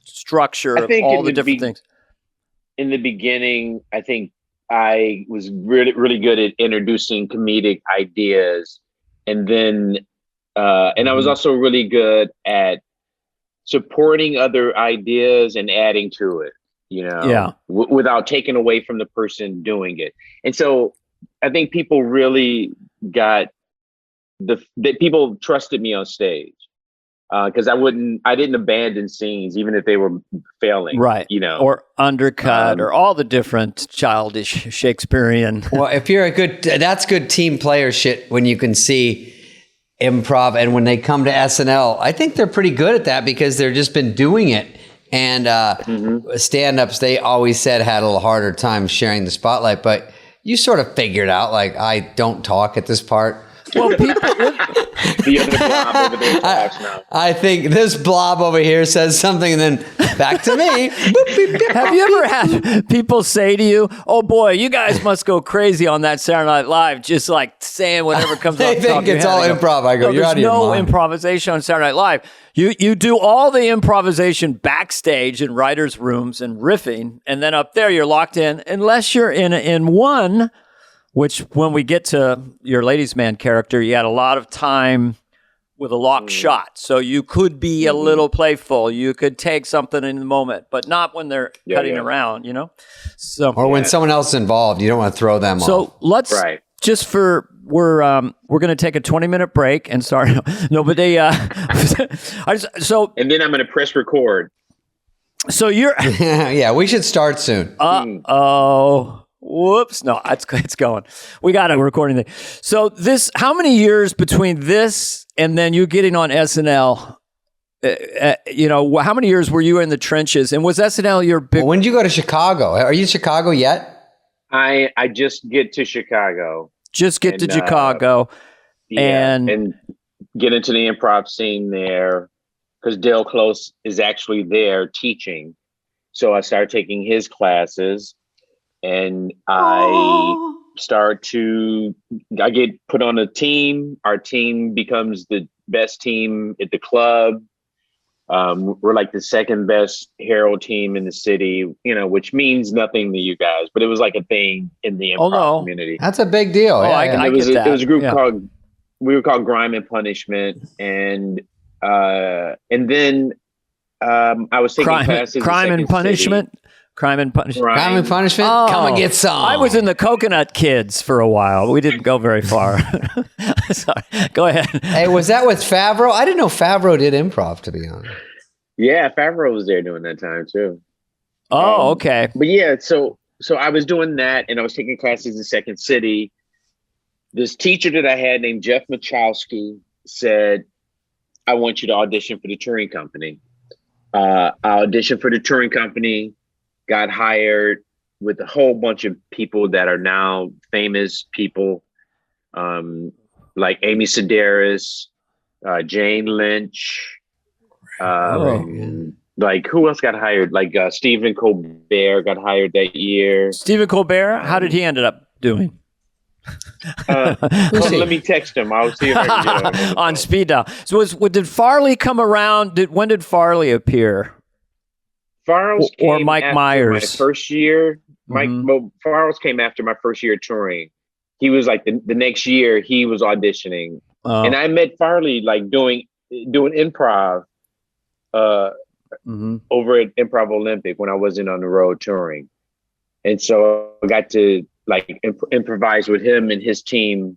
structure of all the different things? In the beginning, I think I was really, really good at introducing comedic ideas. And then, and I was also really good at supporting other ideas and adding to it, you know, without taking away from the person doing it. And so I think people really got that people trusted me on stage because I didn't abandon scenes, even if they were failing, right? You know, or undercut or all the different childish Shakespearean. Well, if you're that's good team player shit when you can see improv, and when they come to SNL, I think they're pretty good at that because they've just been doing it. And stand-ups, they always said had a little harder time sharing the spotlight, but you sort of figured out, like, I don't talk at this part. Well, people, the other blob over there talks now. I think this blob over here says something, and then back to me. Have you ever had people say to you, "Oh boy, you guys must go crazy on that Saturday Night Live," just like saying whatever comes off the top of your head? They think it's all improv. I go, you're out of your mind. There's no improvisation on Saturday Night Live. You do all the improvisation backstage in writers' rooms and riffing, and then up there you're locked in, unless you're in one. Which, when we get to your ladies' man character, you had a lot of time with a locked shot. So you could be a little playful. You could take something in the moment, but not when they're cutting around, you know? So, or when someone else is involved, you don't want to throw them off. So let's, we're going to take a 20-minute break and start. No, but they, and then I'm going to press record. So you're. Yeah, we should start soon. Uh-oh. Whoops. No, it's going. We got a recording thing. So how many years between this and then you getting on SNL? You know, how many years were you in the trenches? And was SNL your big... Well, when did you go to Chicago? Are you in Chicago yet? I just get to Chicago. Just get to Chicago. And get into the improv scene there because Dale Close is actually there teaching. So I started taking his classes. And I get put on a team. Our team becomes the best team at the club. We're like the second best Herald team in the city, you know, which means nothing to you guys, but it was like a thing in the improv community. That's a big deal. I get that. It was a group we were called Grime and Punishment. And then I was taking classes. Crime and Punishment? Crime and Punishment. Crime and Punishment? Oh, come and get some. I was in the Coconut Kids for a while. We didn't go very far. Sorry. Go ahead. Hey, was that with Favreau? I didn't know Favreau did improv, to be honest. Yeah, Favreau was there during that time too. Oh, okay. But yeah, so I was doing that and I was taking classes in Second City. This teacher that I had named Jeff Machowski said, I want you to audition for the touring company. I auditioned for the touring company. Got hired, with a whole bunch of people that are now famous people, like Amy Sedaris, Jane Lynch, like who else got hired? Like Stephen Colbert got hired that year. Stephen Colbert, how did he end up doing? Let me text him. I'll see if I can get him on speed dial. So did Farley come around? When did Farley appear? Farrell's or came Mike after Myers. my first year. Farrell's came after my first year touring. He was like the next year he was auditioning, and I met Farley like doing improv over at Improv Olympic when I wasn't on the road touring, and so I got to like improvise with him and his team.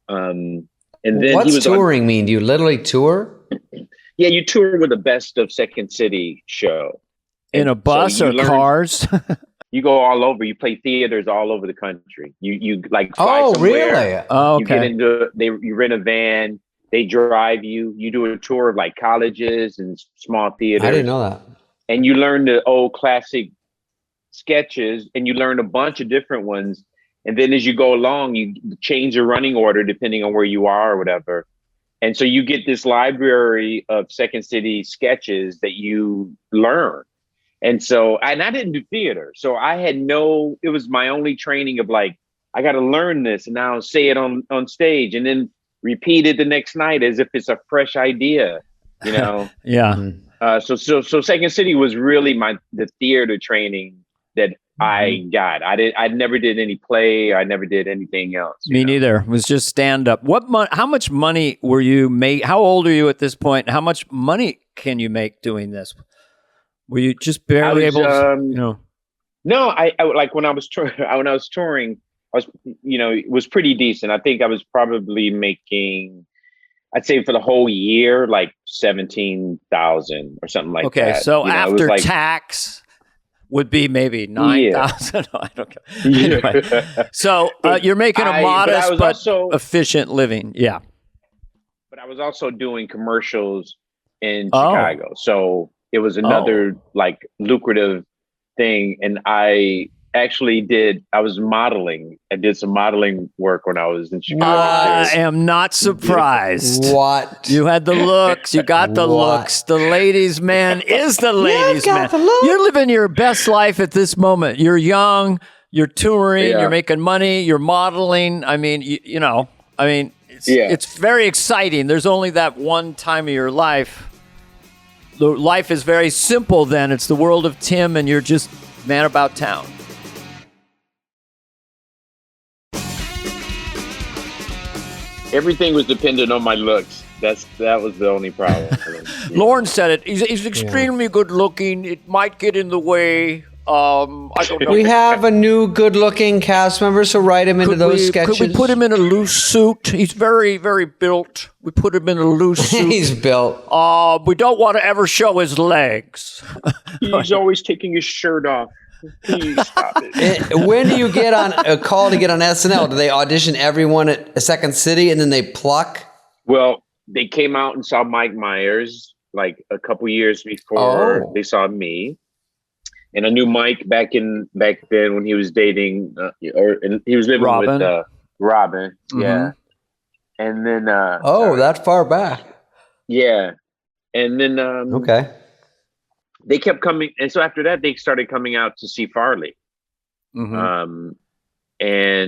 And then what's touring mean? Do you literally tour? Yeah, you tour with the Best of Second City show. In a bus or cars? You go all over. You play theaters all over the country. You like fly somewhere. Really? Oh, okay. You get into you rent a van. They drive you. You do a tour of like colleges and small theaters. I didn't know that. And you learn the old classic sketches, and you learn a bunch of different ones. And then as you go along, you change your running order depending on where you are or whatever. And so you get this library of Second City sketches that you learn. And so, and I didn't do theater. So it was my only training of like, I got to learn this and now say it on stage and then repeat it the next night as if it's a fresh idea, you know? Yeah. So Second City was really the theater training that I got. I never did any play. I never did anything else. Me neither. It was just stand up. How much money were you how old are you at this point? How much money can you make doing this? Were you just barely able to, No, I like when I was touring, I was, it was pretty decent. I think I was probably making, I'd say for the whole year, like 17,000 or something like that. Okay, so after tax would be maybe 9,000. No, I don't care. Anyway, so you're making a modest but also efficient living. Yeah. But I was also doing commercials in Chicago. So it was another like lucrative thing. And I was modeling. I did some modeling work when I was in Chicago. I am not surprised. What? You had the looks. You got the looks. The ladies' man is the ladies' man. You're living your best life at this moment. You're young. You're touring. You're making money. You're modeling. I mean, it's very exciting. There's only that one time of your life. The life is very simple then. It's the world of Tim, and you're just man about town. Everything was dependent on my looks. That was the only problem. Lauren said it. He's extremely good looking. It might get in the way. I don't know. We have a new good-looking cast member, so write him into those sketches. Could we put him in a loose suit? He's very, very built. We put him in a loose suit. He's built. We don't want to ever show his legs. He's always taking his shirt off. Please stop it. When do you get on a call to get on SNL? Do they audition everyone at Second City and then they pluck? Well, they came out and saw Mike Myers like a couple years before they saw me. And I knew Mike back then when he was dating, and he was living Robin. with Robin. Yeah. And then that far back. Yeah. And then okay. They kept coming, and so after that they started coming out to see Farley. And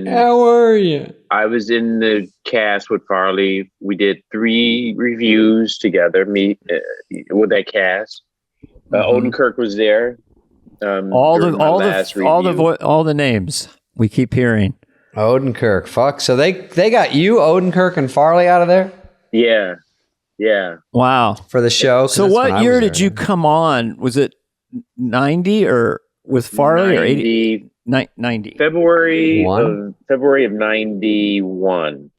how are you? I was in the cast with Farley. We did 3 reviews together, with that cast. Odenkirk was there. All the names we keep hearing. Odenkirk, fuck. So they got you, Odenkirk, and Farley out of there? Yeah. Wow. For the show. So what year did you come on? Was it 90 or with Farley 90, or 80? 90. February of 91,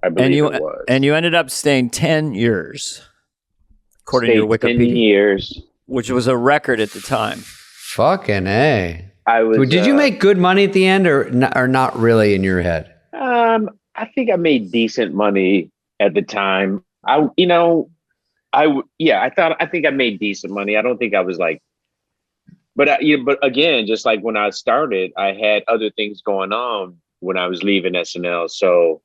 I believe it was. And you ended up staying 10 years, according to your Wikipedia. 10 years. Which was a record at the time. Fucking A. Did you make good money at the end or not really in your head? I think I made decent money at the time. I think I made decent money. I don't think I was like but again, just like when I started, I had other things going on when I was leaving SNL. So,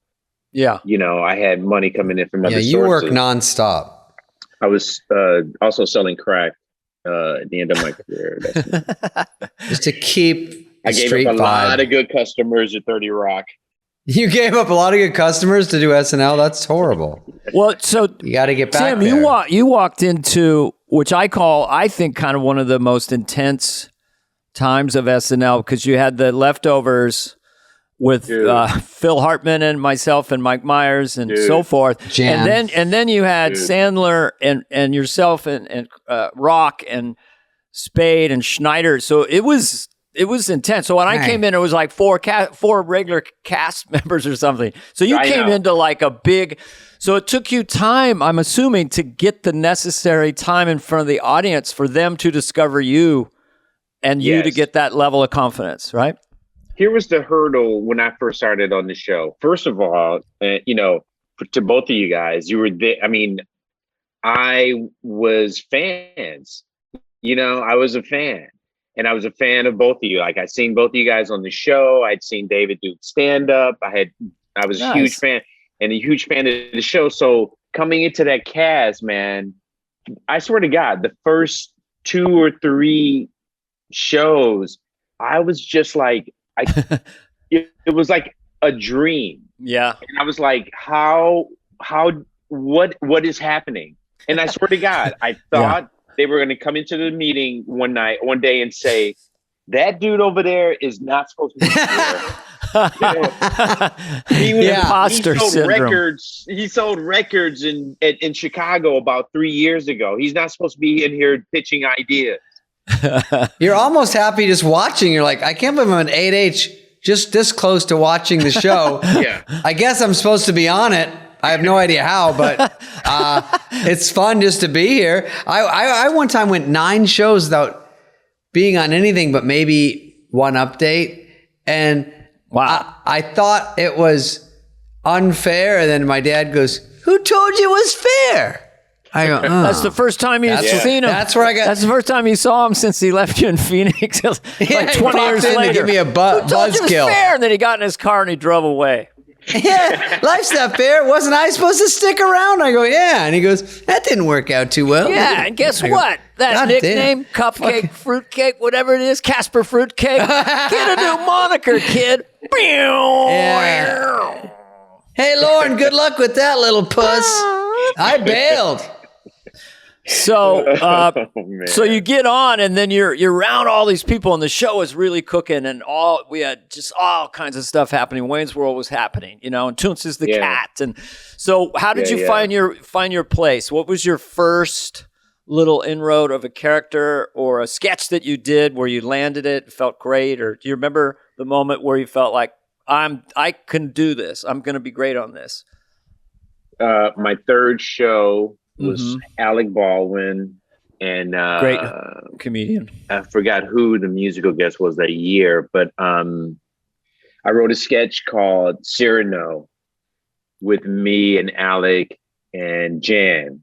yeah, I had money coming in from other sources. You work nonstop. I was also selling crack at the end of my career. Just to keep I gave up a lot of good customers at 30 Rock. You gave up a lot of good customers to do SNL? That's horrible. Well, so you got to get back Tim, there. you walked into, which I think kind of one of the most intense times of SNL, because you had the leftovers with Phil Hartman and myself and Mike Myers and so forth. Jan. And then you had Sandler and yourself and Rock and Spade and Schneider. So it was intense. So when I came in, it was like four regular cast members or something. So you came into like a big. So it took you time, I'm assuming, to get the necessary time in front of the audience for them to discover you and you to get that level of confidence, right? Here was the hurdle when I first started on the show. First of all, to both of you guys, you were there. I mean, I was fans. I was a fan. And I was a fan of both of you. Like, I'd seen both of you guys on the show. I'd seen David do stand-up. I was a huge fan and a huge fan of the show. So coming into that cast, man, I swear to God, the first 2 or 3 shows, I was just like, it was like a dream. Yeah. And I was like, what is happening? And I swear to God, I thought they were going to come into the meeting one day and say, that dude over there is not supposed to be here. Imposter syndrome. He sold records in Chicago about 3 years ago. He's not supposed to be in here pitching ideas. You're almost happy just watching. You're like, I can't believe I'm an 8H just this close to watching the show. I guess I'm supposed to be on it. I have no idea how, but it's fun just to be here. I one time went 9 shows without being on anything but maybe one update. And I thought it was unfair. And then my dad goes, who told you it was fair? I go, That's the first time you've seen him. That's where I got. That's the first time you saw him since he left you in Phoenix. Like 20 years later. Give me a buzzkill. And then he got in his car and he drove away. Yeah, life's not fair. Wasn't I supposed to stick around? I go, yeah. And he goes, that didn't work out too well. Yeah, and guess what? That nickname, Cupcake, Fruitcake, whatever it is, Casper Fruitcake, get a new moniker, kid. Yeah. Hey, Lauren, good luck with that, little puss. I bailed. So, so you get on, and then you're around all these people, and the show is really cooking, and we had just all kinds of stuff happening. Wayne's World was happening, and Toons is the cat, and so how did you find your place? What was your first little inroad of a character or a sketch that you did where you landed it, felt great, or do you remember the moment where you felt like I can do this, I'm going to be great on this? My third show was Alec Baldwin and great comedian. I forgot who the musical guest was that year, but I wrote a sketch called Cyrano with me and Alec and Jan,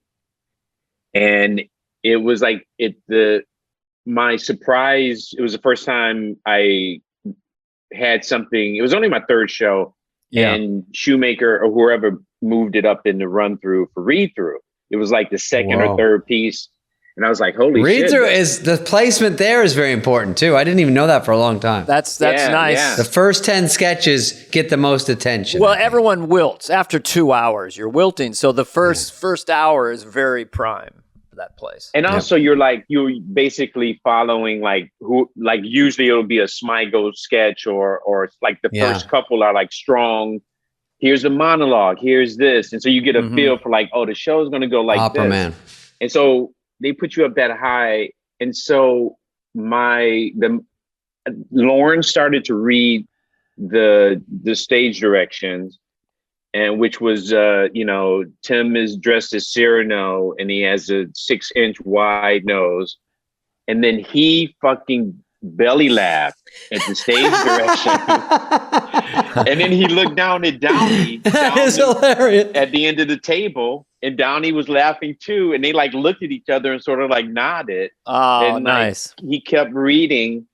and it was like my surprise. It was the first time I had something. It was only my third show, and Shoemaker or whoever moved it up in the run through for read through. It was like the second or third piece. And I was like, holy shit. Read-through is, the placement there is very important too. I didn't even know that for a long time. That's nice. Yeah. The first 10 sketches get the most attention. Well, everyone wilts. After 2 hours, you're wilting. So the first hour is very prime for that place. And also you're basically following usually it'll be a Smigel sketch or like the first couple are like strong. Here's a monologue. Here's this. And so you get a feel for like, the show is going to go like Opera this. Man. And so they put you up that high. And so Lauren started to read the stage directions, and which was, Tim is dressed as Cyrano and he has a 6-inch wide nose. And then he fucking belly laugh at the stage direction. And then he looked down at Downey. That is hilarious. At the end of the table, and Downey was laughing too. And they like looked at each other and sort of like nodded. Oh, and, nice. He kept reading.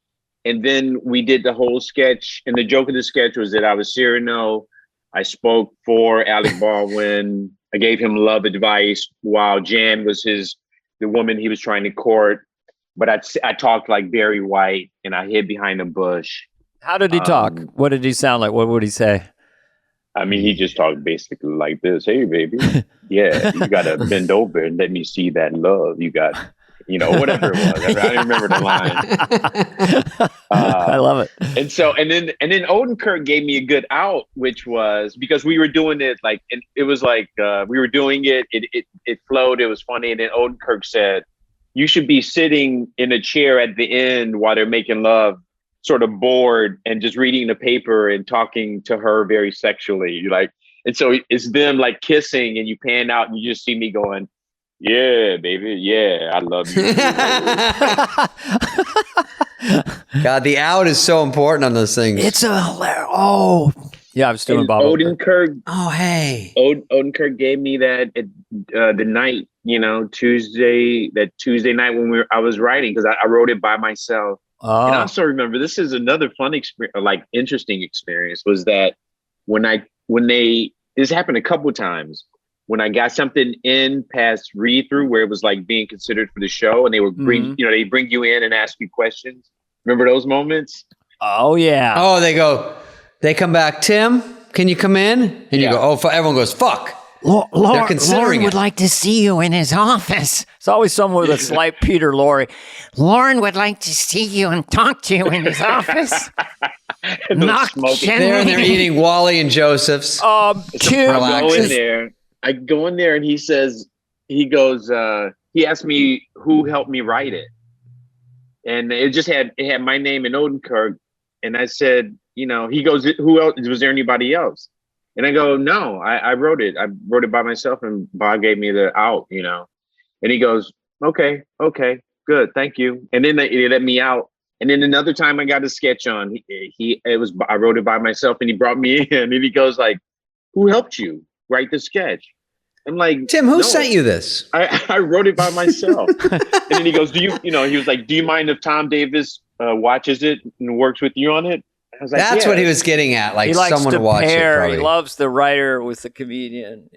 And then we did the whole sketch. And the joke of the sketch was that I was Cyrano. I spoke for Alec Baldwin. I gave him love advice while Jan was the woman he was trying to court. But I talked like Barry White, and I hid behind a bush. How did he talk? What did he sound like? What would he say? I mean, he just talked basically like this. Hey, baby. Yeah, you got to bend over and let me see that love. You got, whatever it was. I don't remember the line. I love it. And then Odenkirk gave me a good out, which was because we were doing it like, and it was like, we were doing it. It flowed. It was funny. And then Odenkirk said, you should be sitting in a chair at the end while they're making love, sort of bored and just reading the paper and talking to her very sexually. And so it's them like kissing and you pan out and you just see me going, yeah, baby. Yeah, I love you. God, the out is so important on those things. It's a hilarious. Oh, yeah, I was doing Bob. Odenkirk. Oh, hey. Odenkirk gave me that the night, Tuesday night when I was writing, because I wrote it by myself. Oh. And I also remember, this is another fun experience, like interesting experience, was that this happened a couple of times when I got something in past read through where it was like being considered for the show, and they would bring, they bring you in and ask you questions. Remember those moments? Oh yeah. Oh, they come back. Tim, can you come in? And you go, oh, everyone goes, fuck. Lauren would like to see you in his office. It's always someone with a slight Peter Lorre. Lauren would like to see you and talk to you in his office. They're eating Wally and Joseph's. I go in there and he asked me who helped me write it. And it had my name and Odenkirk. And I said, he goes, who else? Was there anybody else? And I go, no, I wrote it. I wrote it by myself, and Bob gave me the out, And he goes, okay, good, thank you. And then they let me out. And then another time I got a sketch on, I wrote it by myself, and he brought me in, and he goes like, who helped you write the sketch? I'm like, Tim, who sent you this? I wrote it by myself. And then he goes, he was like, do you mind if Tom Davis watches it and works with you on it? I was like, that's what he was getting at. Like, someone to watch it. Probably. He loves the writer with the comedian,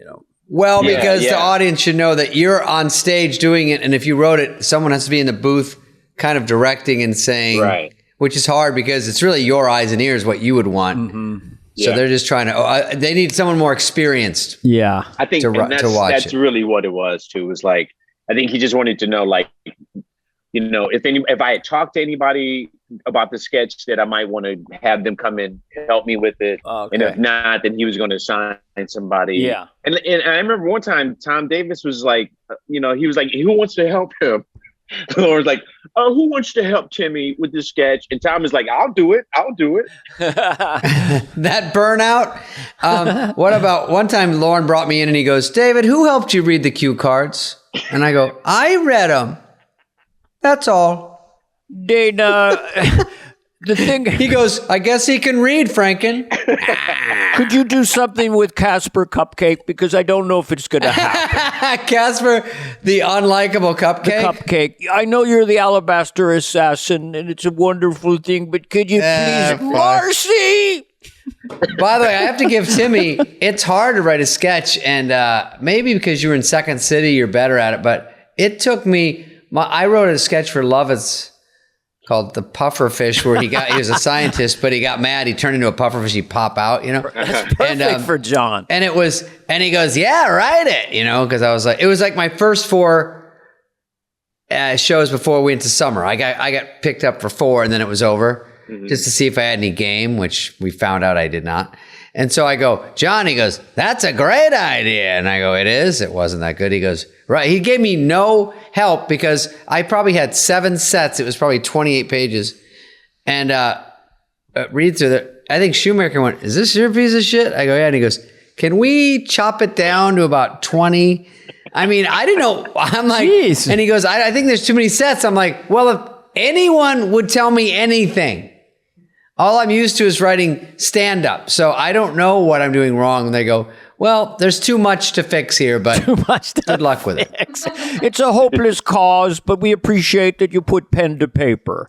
Well, because the audience should know that you're on stage doing it. And if you wrote it, someone has to be in the booth kind of directing and saying, right. Which is hard because it's really your eyes and ears, what you would want. Mm-hmm. So they're just trying to, they need someone more experienced. Yeah. I think to watch that's really what it was too. It was like, I think he just wanted to know, like, if I had talked to anybody about the sketch, that I might want to have them come in, help me with it. Okay. And if not, then he was going to assign somebody. Yeah. And I remember one time Tom Davis was like, he was like, who wants to help him? Lauren's like, oh, who wants to help Timmy with this sketch? And Tom is like, I'll do it. That burnout. What about one time Lauren brought me in and he goes, David, who helped you read the cue cards? And I go, I read them. That's all. Dana, the thing. He goes, I guess he can read, Franken. Could you do something with Casper Cupcake? Because I don't know if it's going to happen. Casper, the unlikable cupcake? The cupcake. I know you're the alabaster assassin, and it's a wonderful thing, but could you please... Marcy! By the way, I have to give Timmy, it's hard to write a sketch, and maybe because you were in Second City, you're better at it, but it took me... I wrote a sketch for Lovitz called The Puffer Fish, where he was a scientist, but he got mad. He turned into a pufferfish. He'd pop out, That's perfect for John. And he goes, yeah, write it, because I was like, it was like my first 4 shows before we went to summer. I got picked up for 4, and then it was over just to see if I had any game, which we found out I did not. And so I go, John, he goes, that's a great idea. And I go, it is? It wasn't that good. He goes, right. He gave me no help because I probably had 7 sets. It was probably 28 pages. And read through it. I think Shoemaker went, is this your piece of shit? I go, yeah. And he goes, can we chop it down to about 20? I mean, I didn't know. I'm like, Jeez. And he goes, I think there's too many sets. I'm like, well, anyone would tell me anything. All I'm used to is writing stand-up. So I don't know what I'm doing wrong. And they go, well, there's too much to fix here, but good luck with it. It's a hopeless cause, but we appreciate that you put pen to paper.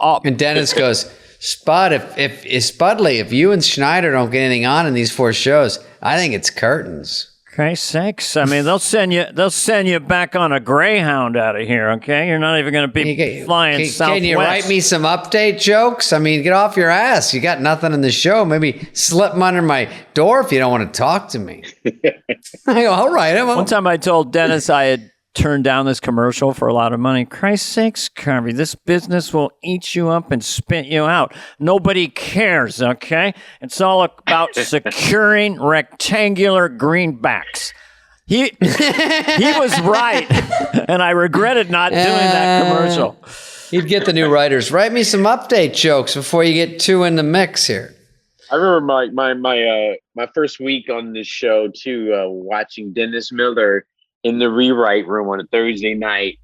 And Dennis goes, Spud, if Spudley, if you and Schneider don't get anything on in these 4 shows, I think it's curtains. Okay, sakes. I mean, they'll send you back on a Greyhound out of here, okay? You're not even going to be flying southwest. Can you write me some update jokes? I mean, get off your ass. You got nothing in the show. Maybe slip them under my door if you don't want to talk to me. I go, all right. One time I told Dennis I had turned down this commercial for a lot of money. Christ's sakes, Carvey, this business will eat you up and spit you out. Nobody cares, okay? It's all about securing rectangular greenbacks. He was right, and I regretted not doing that commercial. You'd get the new writers. Write me some update jokes before you get too in the mix here. I remember my first week on this show too, watching Dennis Miller in the rewrite room on a Thursday night,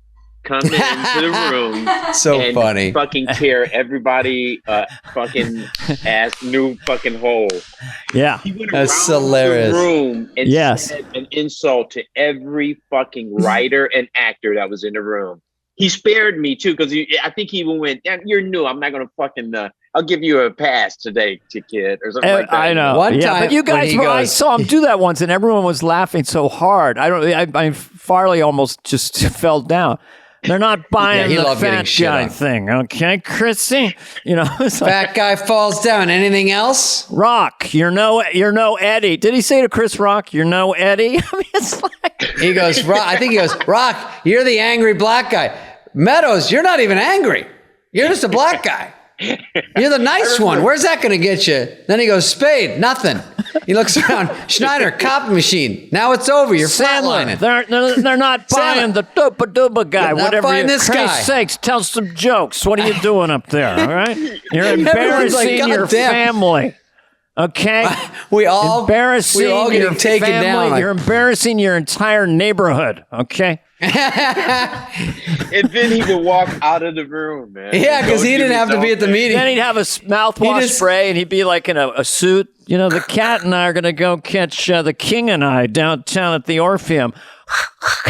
come into the room, so and funny, fucking tear everybody fucking ass new fucking hole. Yeah, that's hilarious. The room and said an insult to every fucking writer and actor that was in the room. He spared me too because I think he even went, "You're new. I'm not gonna fucking. I'll give you a pass today, kid," or something like that. I know. One time, but you guys, I saw him do that once, and everyone was laughing so hard. I Farley almost just fell down. They're not buying the fat guy thing, okay, Chrissy? You know, it's like, fat guy falls down. Anything else? Rock, you're no Eddie. Did he say to Chris Rock, "You're no Eddie"? I mean, it's like he goes, Rock. I think he goes, Rock, you're the angry black guy. Meadows, you're not even angry. You're just a black guy. You're the nice one. Where's that going to get you? Then he goes, Spade, nothing. He looks around. Schneider, copy machine. Now it's over. You're flatlining. They're not buying the dooba guy. They're not whatever. buying this guy. Christ's sakes, tell some jokes. What are you doing up there? All right, you're embarrassing your family. Okay, we all embarrassing getting taken family. down. Like, you're embarrassing your entire neighborhood. Okay. And then he would walk out of the room, man. Yeah, because he didn't have to be at the meeting. Then he'd have a mouthwash spray, and he'd be like in a suit. You know, the cat and I are going to go catch the King and I downtown at the Orpheum.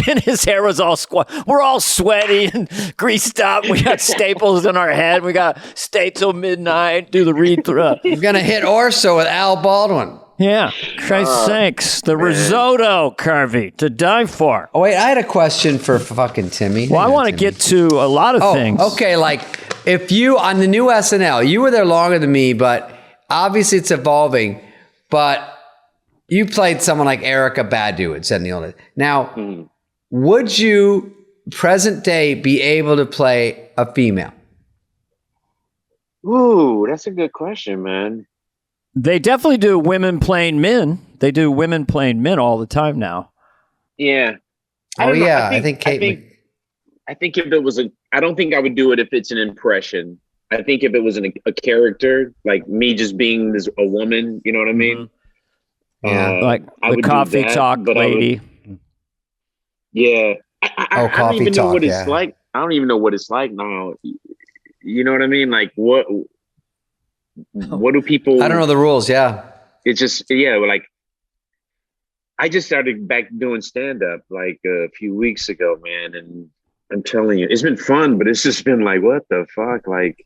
And his hair was all we're all sweaty and greased up. We got staples in our head. We got stay till midnight, do the read through. You're going to hit Orso with Al Baldwin. Yeah, Christ's sakes. The risotto, Carvey, to die for. Oh, wait, I had a question for fucking Timmy. Well, I want to get to a lot of things. Okay, like, if you, on the new SNL, you were there longer than me, but obviously it's evolving, but you played someone like Erica Badu had said in the old days. Now, would you, present day, be able to play a female? Ooh, that's a good question, man. They definitely do women playing men. They do women playing men all the time now. Yeah. I think if it was I don't think I would do it if it's an impression. I think if it was a character, like me just being a woman, you know what I mean? Mm-hmm. Like the coffee talk lady. Yeah. I don't even know what it's like. I don't even know what it's like now. You know what I mean? Like what do people... I don't know the rules, yeah. It's just, like, I just started back doing stand-up like a few weeks ago, man, and I'm telling you, it's been fun, but it's just been like, what the fuck? Like,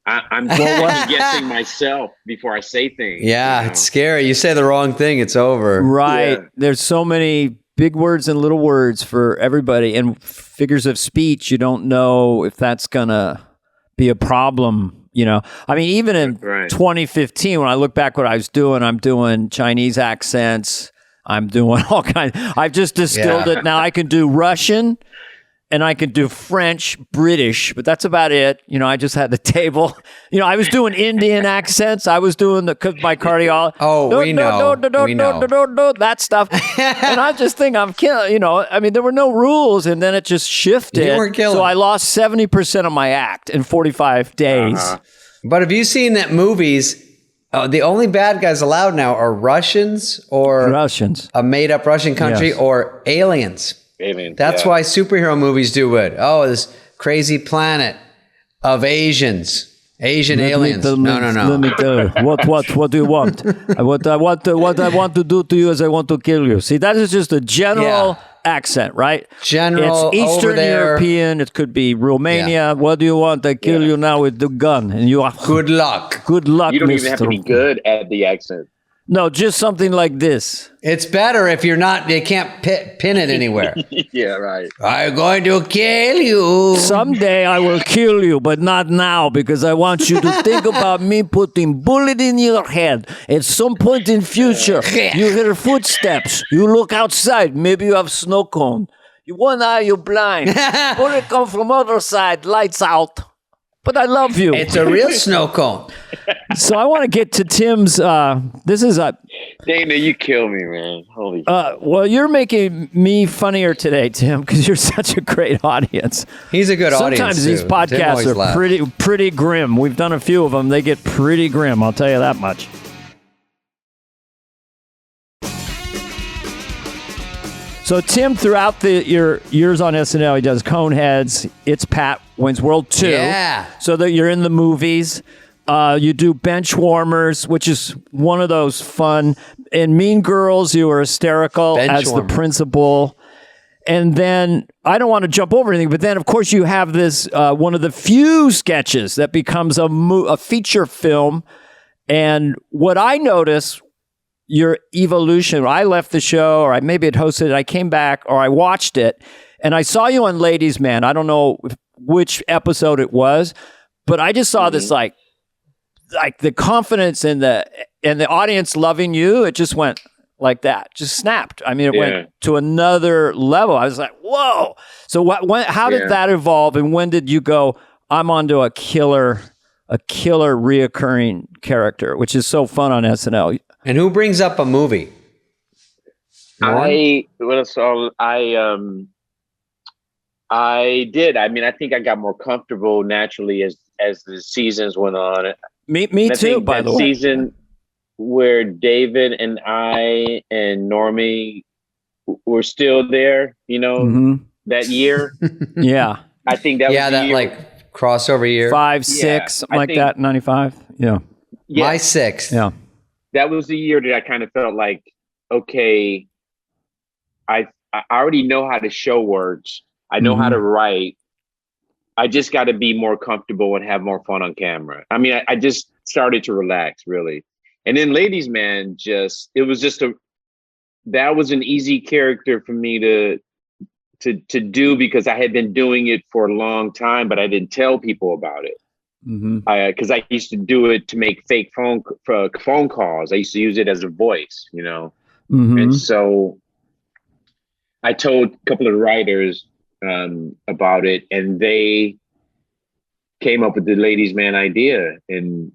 I'm guessing myself before I say things. Yeah, you know? It's scary. You say the wrong thing, it's over. Right. Yeah. There's so many big words and little words for everybody, and figures of speech, you don't know if that's going to be a problem. You know, I mean, even in 2015, when I look back what I was doing, I'm doing Chinese accents. I'm doing all kinds. I've just distilled it. Now I can do Russian and I can do French, British, but that's about it. You know, I just had the table. You know, I was doing Indian accents. I was doing my cardiologist. Oh, we know. That stuff. And I just think I'm killing, you know, I mean, there were no rules, and then it just shifted. You were killing. So I lost 70% of my act in 45 days. But have you seen that movies, the only bad guys allowed now are Russians or a made-up Russian country or aliens. Alien. That's why superhero movies do it. Oh, this crazy planet. of Asian aliens. No. Let me tell you. What do you want? What I want to do to you is I want to kill you. See, that is just a general accent, right? General It's Eastern over there. European. It could be Romania. Yeah. What do you want? I kill you now with the gun, and you are Good luck. Good luck. You don't Mr. even have to be good at the accent. No, just something like this. It's better if you're not. They can't pin it anywhere. Yeah, right. I'm going to kill you. Someday I will kill you, but not now, because I want you to think about me putting bullet in your head. At some point in future, you hear footsteps. You look outside. Maybe you have snow cone. You one eye, you're blind. Bullet come from other side. Lights out. But I love you. It's a real snow cone. So I want to get to Tim's. This is a. Dana, you kill me, man. Holy. Well, you're making me funnier today, Tim, because you're such a great audience. He's a good audience. Sometimes these too. podcasts are pretty grim. We've done a few of them. They get pretty grim. I'll tell you that much. So Tim, throughout your years on SNL, he does Coneheads, It's Pat, Wins World 2. Yeah. So that you're in the movies. You do Benchwarmers, which is one of those fun. In Mean Girls, you were hysterical as the principal. And then, I don't want to jump over anything, but then, of course, you have this, one of the few sketches that becomes a feature film. And what I noticed, your evolution, I left the show, or I maybe had hosted it, I came back, or I watched it, and I saw you on Ladies Man. I don't know which episode it was, but I just saw this like the confidence and the audience loving you. It just went like that, just snapped. I mean, it went to another level. I was like, whoa. So how did that evolve, and when did you go, I'm onto a killer reoccurring character, which is so fun on SNL? And who brings up a movie? I did. I mean, I think I got more comfortable naturally as the seasons went on. Me too, by the way. Season where David and I and Normie were still there, that year. Yeah. I think that was that year. like crossover year. 5, 6, something like that, 95. Yeah. My 6th. Yeah. That was the year that I kind of felt like, okay, I already know how to show words. I know how to write. I just got to be more comfortable and have more fun on camera. I mean, I just started to relax, really. And then Ladies Man, that was an easy character for me to do, because I had been doing it for a long time, but I didn't tell people about it. Because I used to do it to make fake phone calls. I used to use it as a voice, And so I told a couple of writers about it, and they came up with the Ladies Man idea, and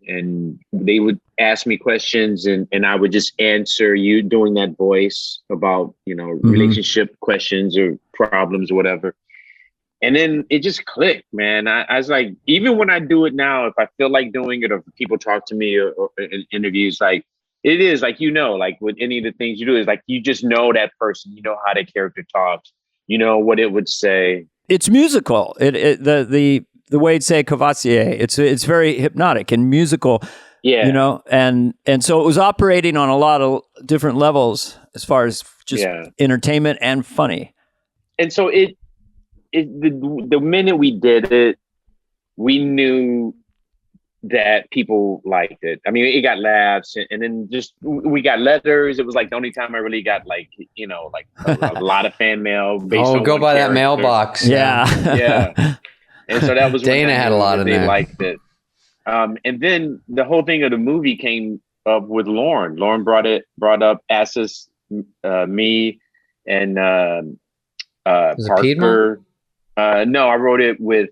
they would ask me questions, and I would just answer you doing that voice about, relationship questions or problems or whatever. And then it just clicked, man. I was like, even when I do it now, if I feel like doing it, or if people talk to me or in interviews, like it is like, like with any of the things you do, is like, you just know that person, how that character talks, what it would say. It's musical. The way it'd say Cavassier, it's very hypnotic and musical. Yeah. And so it was operating on a lot of different levels as far as just entertainment and funny. And so the minute we did it, we knew that people liked it. I mean, it got laughs, and then just we got letters. It was like the only time I really got a lot of fan mail. Go by that mailbox. Yeah. And so that was Dana had a lot of they liked it. And then the whole thing of the movie came up with Lauren. Lauren brought up, asked us, me and Parker. No, I wrote it with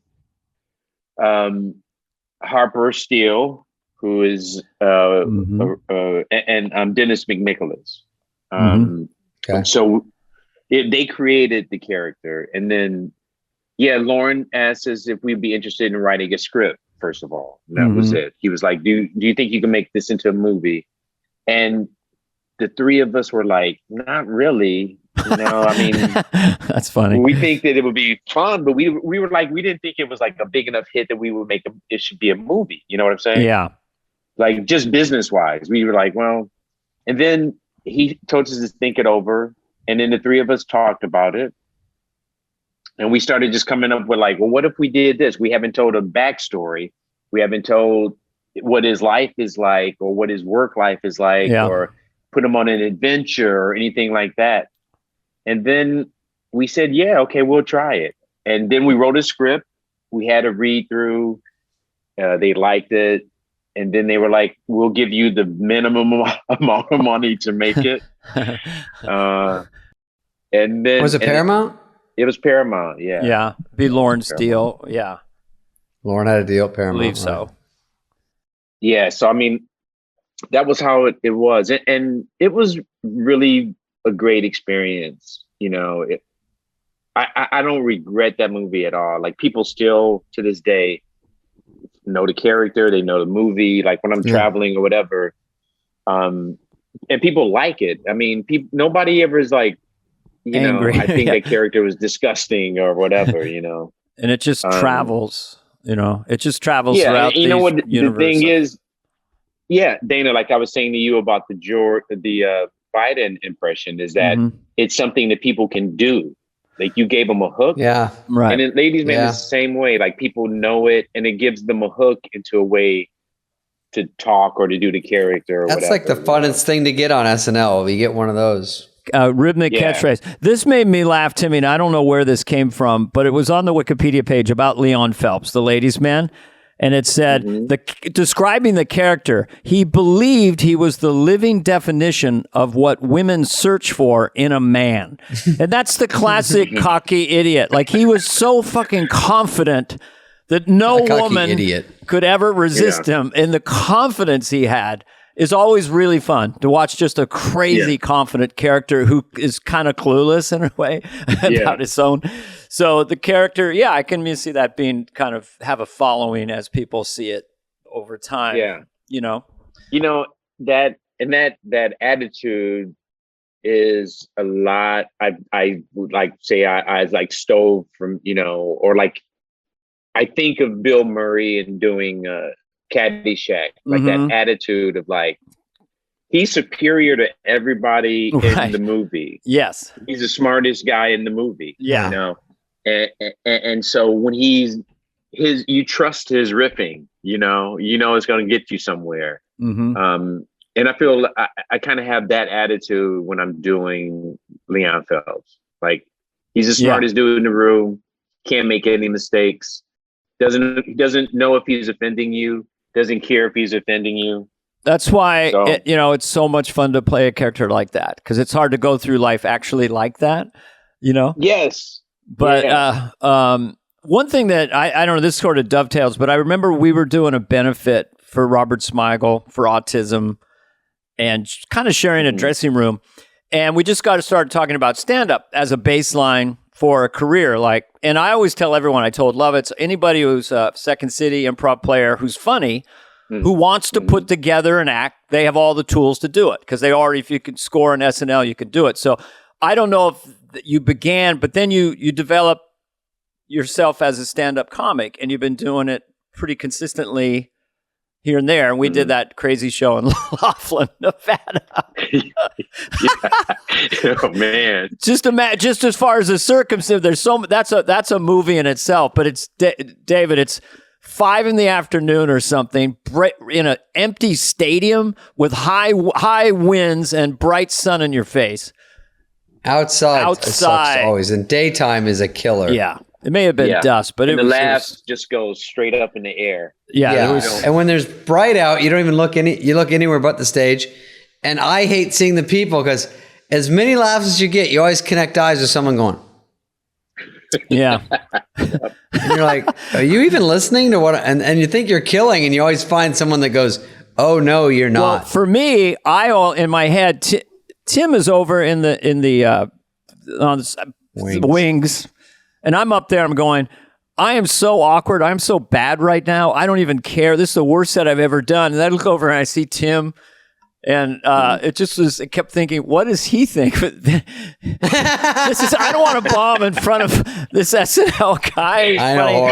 Harper Steele, who is and Dennis McNicholas. So they created the character, and then Lauren asked us if we'd be interested in writing a script. First of all, and that was it. He was like, "Do you think you can make this into a movie?" And the three of us were like, not really. I mean, that's funny. We think that it would be fun, but we were like, we didn't think it was like a big enough hit that we would it should be a movie. You know what I'm saying? Yeah. Like just business wise, we were like, well, and then he told us to think it over. And then the three of us talked about it. And we started just coming up with like, well, what if we did this? We haven't told a backstory. We haven't told what his life is like or what his work life is like or put him on an adventure or anything like that. And then we said, yeah, okay, we'll try it. And then we wrote a script. We had a read through. They liked it. And then they were like, we'll give you the minimum amount of money to make it. And then was it Paramount? It was Paramount, yeah. Yeah, be Lauren's deal, yeah. Lauren had a deal at Paramount. I believe so. Right. Yeah, so I mean, that was how it was. And it was really a great experience. I don't regret that movie at all. Like people still to this day know the character, they know the movie, like when I'm traveling or whatever. And people like it. I mean, nobody ever is like, angry. I think that character was disgusting or whatever, And it just travels, it just travels throughout you know what the thing is? Yeah, Dana, like I was saying to you about the Biden impression is that it's something that people can do. Like you gave them a hook. Yeah. Right. And then Ladies Man is the same way. Like people know it and it gives them a hook into a way to talk or to do the character or That's whatever. like the funnest thing to get on SNL. If you get one of those. Rhythmic catchphrase. This made me laugh, Timmy, and I don't know where this came from, but it was on the Wikipedia page about Leon Phelps, the ladies' man. And it said, describing the character, he believed he was the living definition of what women search for in a man. And that's the classic cocky idiot. Like he was so fucking confident that no woman could ever resist him. And the confidence he had is always really fun to watch, just a crazy confident character who is kind of clueless in a way about his own. So the character, I can see that being kind of have a following as people see it over time. Yeah. That attitude is a lot. I would like say I like stole from, or like, I think of Bill Murray and doing Caddyshack, like that attitude of like, he's superior to everybody in the movie. Yes. He's the smartest guy in the movie. Yeah. And so when you trust his riffing, it's going to get you somewhere. And I feel I kind of have that attitude when I'm doing Leon Phelps. Like he's the smartest dude in the room, can't make any mistakes, doesn't know if he's offending you, doesn't care if he's offending you. That's why, it's so much fun to play a character like that, because it's hard to go through life actually like that, Yes. But one thing that I don't know, this sort of dovetails, but I remember we were doing a benefit for Robert Smigel for autism and kind of sharing a dressing room. And we just got to start talking about stand-up as a baseline for a career. And I always tell everyone, I told Lovitz, anybody who's a Second City improv player who's funny, who wants to put together an act, they have all the tools to do it, because if you could score an SNL, you could do it. So I don't know if you began, but then you develop yourself as a stand-up comic, and you've been doing it pretty consistently here and there. And we did that crazy show in Laughlin, Nevada. Oh man! Just as far as the circumstance, that's a movie in itself. But it's David. It's 5 PM or something in an empty stadium with high winds and bright sun in your face. Outside. It sucks always, and daytime is a killer. Yeah, it may have been dust, but the laughs just go straight up in the air. Yeah. And when there's bright out, you don't even look you look anywhere but the stage. And I hate seeing the people, because as many laughs as you get, you always connect eyes with someone going. Yeah. And you're like, are you even listening to what? And you think you're killing, and you always find someone that goes, oh no, you're not. Well, for me, in my head, Tim is over in the wings, and I'm up there. I'm going, I am so awkward. I'm so bad right now. I don't even care. This is the worst set I've ever done. And I look over and I see Tim, And it just was, it kept thinking, what does he think? I don't want to bomb in front of this SNL guy. I know,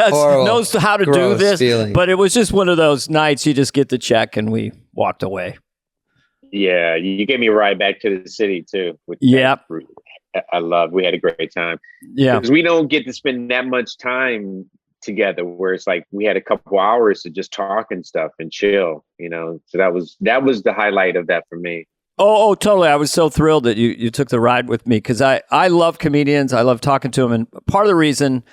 horrible. Knows how to do this. Feeling. But it was just one of those nights you just get the check and we walked away. Yeah, you gave me a ride back to the city too. Yep. We had a great time. Yeah. Because we don't get to spend that much time together where it's like we had a couple hours to just talk and stuff and chill, so that was the highlight of that for me. Oh, totally. I was so thrilled that you took the ride with me because I love comedians. I love talking to them. And part of the reason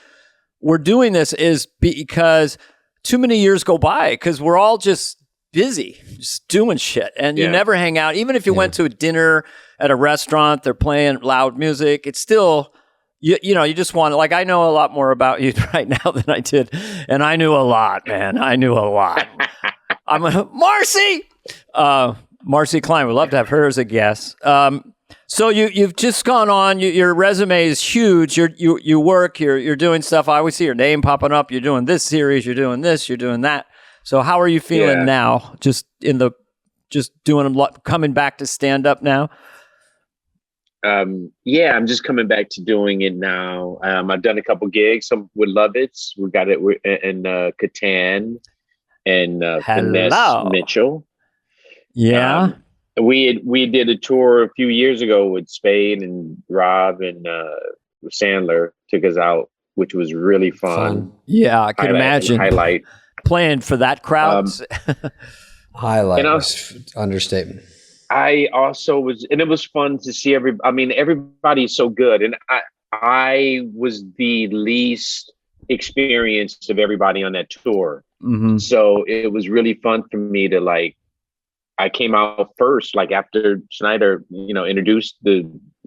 we're doing this is because too many years go by because we're all just busy, just doing shit. And you never hang out. Even if you went to a dinner at a restaurant, they're playing loud music. It's still... You just want to, like, I know a lot more about you right now than I did. And I knew a lot, man. I knew a lot. Marcy! Marcy Klein. We'd love to have her as a guest. So you've just gone on. Your resume is huge. You work. You're doing stuff. I always see your name popping up. You're doing this series. You're doing this. You're doing that. So how are you feeling now? Just coming back to stand up now? I'm just coming back to doing it now. I've done a couple gigs, some with Lovitz. We got it in Catan and Finesse Mitchell. Yeah. We did a tour a few years ago with Spade and Rob and Sandler took us out, which was really fun. Yeah, I can imagine. Highlight. Playing for that crowd. Highlight was understatement. I also was, and it was fun to see everybody's so good. And I was the least experienced of everybody on that tour. Mm-hmm. So it was really fun for me to I came out first, after Schneider, introduced the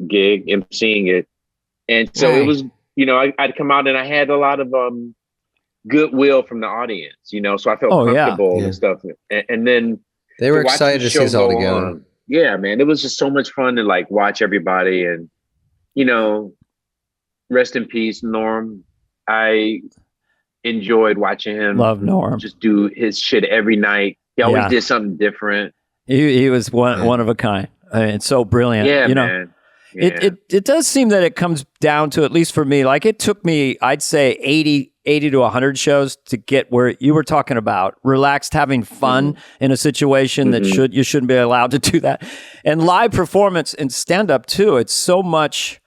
gig, emceeing it. And so it was, I'd come out and I had a lot of goodwill from the audience, so I felt comfortable and stuff. And then they were excited to see us all together. Yeah, man, it was just so much fun to watch everybody and, rest in peace, Norm. I enjoyed watching him. Love Norm. Just do his shit every night. He always did something different. He was one of a kind. I mean, it's so brilliant. Yeah, man. Yeah. It does seem that it comes down to, at least for me, it took me, I'd say 80 to 100 shows to get where you were talking about relaxed, having fun in a situation that you shouldn't be allowed to do that. And live performance and stand up too. It's so much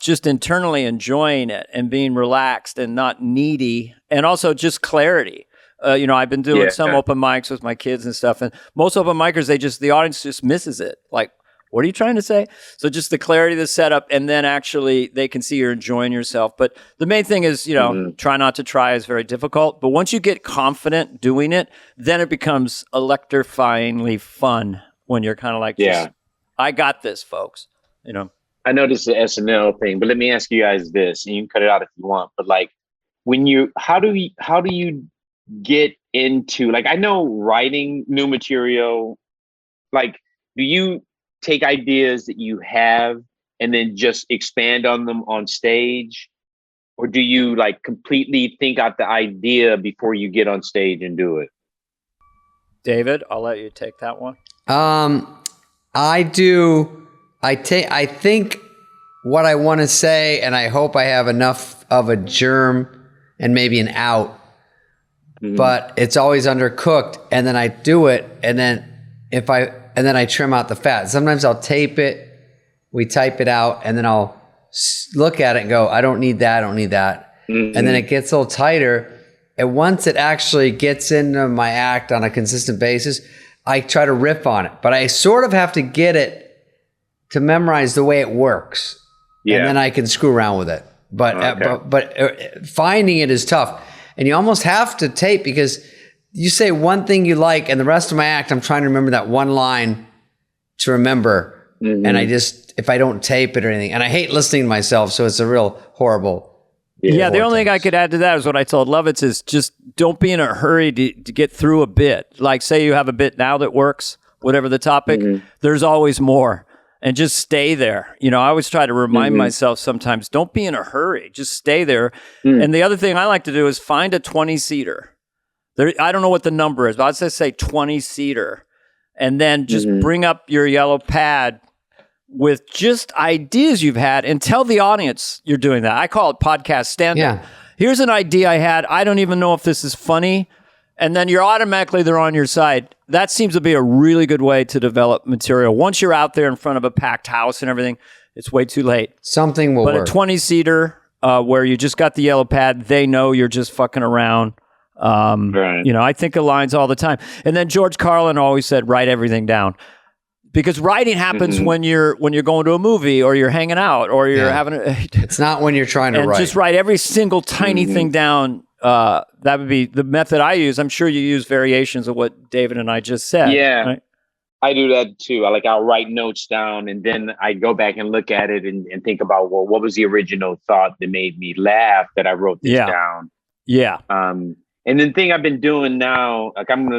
just internally enjoying it and being relaxed and not needy, and also just clarity. I've been doing some open mics with my kids and stuff, and most open micers, the audience just misses it. What are you trying to say? So just the clarity of the setup, and then actually they can see you're enjoying yourself. But the main thing is, try not to try is very difficult. But once you get confident doing it, then it becomes electrifyingly fun when you're kind of I got this, folks. I know this is an SNL thing, but let me ask you guys this, and you can cut it out if you want. But how do you get into, I know writing new material, do you take ideas that you have and then just expand on them on stage? Or do you completely think out the idea before you get on stage and do it? David, I'll let you take that one. I do. I think what I want to say, and I hope I have enough of a germ and maybe an out, but it's always undercooked. And then I do it. And then I trim out the fat. Sometimes I'll tape it, we type it out, and then I'll look at it and go, I don't need that, I don't need that. And then it gets a little tighter. And once it actually gets into my act on a consistent basis, I try to riff on it. But I sort of have to get it to memorize the way it works. Yeah. And then I can screw around with it. But finding it is tough. And you almost have to tape, because you say one thing you like, and the rest of my act, I'm trying to remember that one line to remember. And if I don't tape it or anything, and I hate listening to myself, so it's a real horrible. Yeah, the only thing I could add to that is what I told Lovitz is just don't be in a hurry to get through a bit. Say you have a bit now that works, whatever the topic, there's always more. And just stay there. I always try to remind myself sometimes, don't be in a hurry, just stay there. And the other thing I like to do is find a 20-seater. I don't know what the number is, but I'd just say 20-seater. and then just bring up your yellow pad with just ideas you've had and tell the audience you're doing that. I call it podcast stand-up. Yeah. Here's an idea I had. I don't even know if this is funny. And then they're on your side. That seems to be a really good way to develop material. Once you're out there in front of a packed house and everything, it's way too late. Something will work. But a 20-seater where you just got the yellow pad, they know you're just fucking around. Right. You know, I think of lines all the time. And then George Carlin always said, write everything down. Because writing happens when you're going to a movie or you're hanging out or you're having a... It's not when you're trying to write. Just write every single tiny thing down. That would be the method I use. I'm sure you use variations of what David and I just said. Yeah, right? I do that too. I'll write notes down and then I go back and look at it and think about, well, what was the original thought that made me laugh that I wrote this down? Yeah. And the thing I've been doing now, like I'm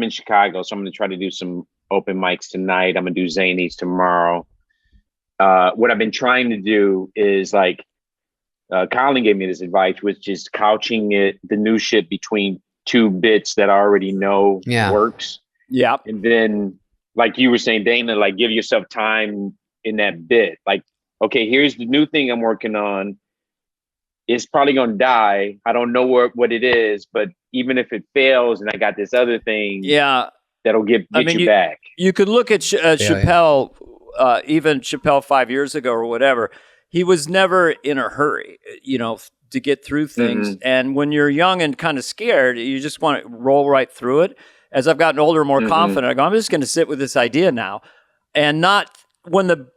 in Chicago, so I'm gonna try to do some open mics tonight. I'm gonna do Zanies tomorrow. What I've been trying to do is like, Colin gave me this advice, which is couching the new shit between two bits that I already know works. Yeah. And then, like you were saying, Dana, like give yourself time in that bit. Like, okay, here's the new thing I'm working on. It's probably going to die. I don't know what it is, but even if it fails and I got this other thing that'll get you back. You could look at Chappelle, even Chappelle 5 years ago or whatever. He was never in a hurry, you know, to get through things. And when you're young and kind of scared, you just want to roll right through it. As I've gotten older, more confident, I go, I'm just going to sit with this idea now. And not when the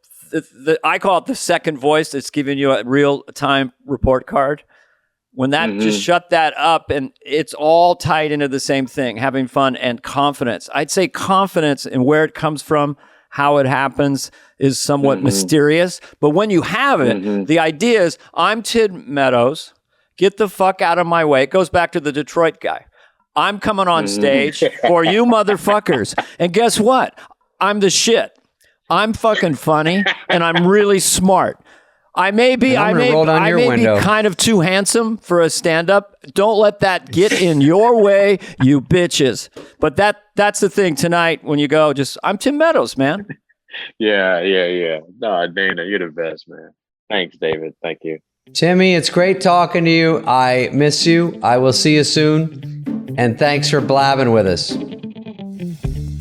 I call it the second voice that's giving you a real-time report card. When that just shut that up and it's all tied into the same thing, having fun and confidence. I'd say confidence in where it comes from, how it happens is somewhat mysterious. But when you have it, the idea is, I'm Tim Meadows, get the fuck out of my way. It goes back to the Detroit guy. I'm coming on stage for you motherfuckers. And guess what? I'm the shit. I'm fucking funny and I'm really smart. I may be kind of too handsome for a stand-up. Don't let that get in your way, you bitches. But that's the thing tonight when you go, I'm Tim Meadows, man. Yeah. No, Dana, you're the best, man. Thanks, David. Thank you. Timmy, it's great talking to you. I miss you. I will see you soon. And thanks for blabbing with us.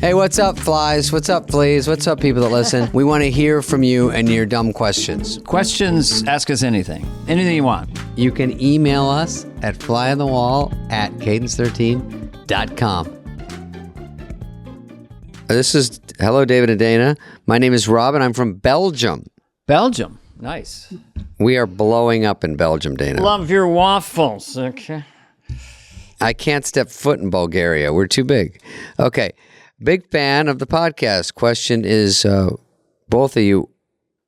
Hey, what's up, flies? What's up, fleas? What's up, people that listen? We want to hear from you and your dumb questions. Questions, ask us anything. Anything you want. You can email us at flyonthewall@cadence13.com. This is Hello, David and Dana. My name is Rob, and I'm from Belgium. Belgium. Nice. We are blowing up in Belgium, Dana. Love your waffles. Okay. I can't step foot in Bulgaria. We're too big. Okay. Big fan of the podcast. Question is, both of you,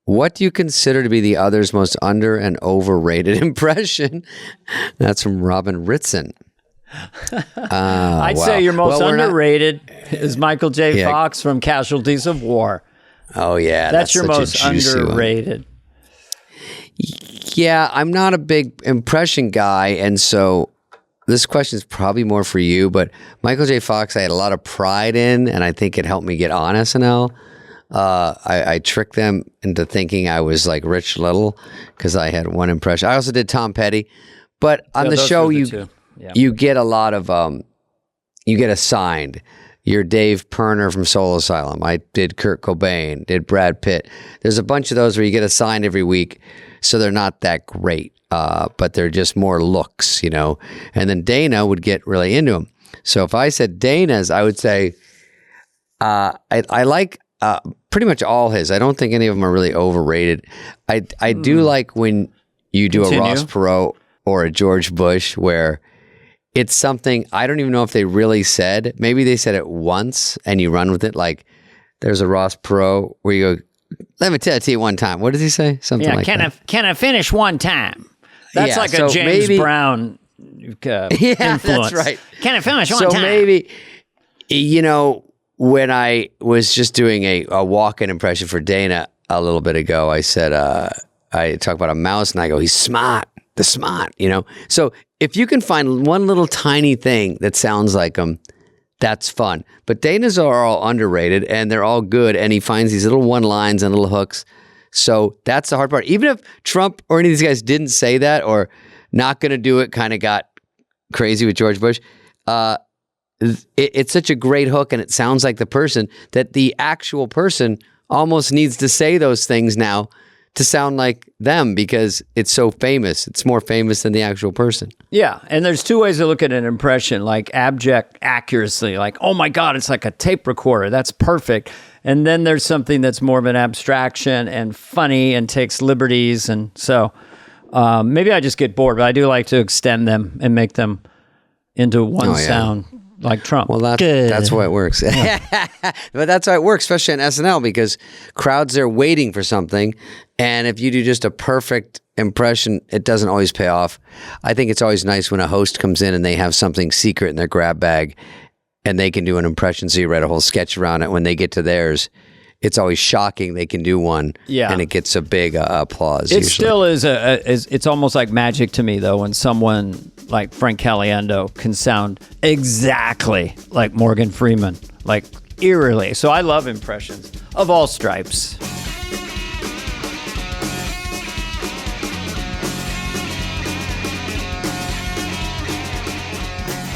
what do you consider to be the other's most under and overrated impression? That's from Robin Ritson. I'd say your most underrated is Michael J. Fox from Casualties of War. Oh, yeah. That's your most underrated. Yeah, I'm not a big impression guy, and so this question is probably more for you, but Michael J. Fox, I had a lot of pride in, and I think it helped me get on SNL. I tricked them into thinking I was like Rich Little because I had one impression. I also did Tom Petty, but on the show you get a lot of you get assigned. You're Dave Pirner from Soul Asylum. I did Kurt Cobain, did Brad Pitt. There's a bunch of those where you get assigned every week, so they're not that great. But they're just more looks, you know. And then Dana would get really into them. So if I said Dana's, I would say I like pretty much all his. I don't think any of them are really overrated. I do like when you do a Ross Perot or a George Bush where it's something I don't even know if they really said. Maybe they said it once and you run with it. Like there's a Ross Perot where you go, let me tell it to you one time. What does he say? Something like that. Can I finish one time? That's like a James Brown influence. That's right. Can I finish one time? So maybe, you know, when I was just doing a walk-in impression for Dana a little bit ago, I said, I talk about a mouse and I go, he's smart, the smart, you know? So if you can find one little tiny thing that sounds like him, That's fun. But Dana's are all underrated, and they're all good, and he finds these little one-lines and little hooks. So that's the hard part. Even if Trump or any of these guys didn't say that or not going to do it, kind of got crazy with George Bush, it's such a great hook, and it sounds like the person that the actual person almost needs to say those things now to sound like them because it's so famous. It's more famous than the actual person. Yeah, and there's two ways to look at an impression, like abject accuracy, like, oh my God, it's like a tape recorder. That's perfect. And then there's something that's more of an abstraction and funny and takes liberties. And so maybe I just get bored, but I do like to extend them and make them into one sound. Like Trump. Well, that's why it works. Yeah. But that's how it works, especially on SNL, because crowds are waiting for something. And if you do just a perfect impression, it doesn't always pay off. I think it's always nice when a host comes in and they have something secret in their grab bag and they can do an impression. So you write a whole sketch around it. When they get to theirs, it's always shocking they can do one, and it gets a big applause. It still is it's almost like magic to me, though, when someone like Frank Caliendo can sound exactly like Morgan Freeman, like eerily. So I love impressions of all stripes.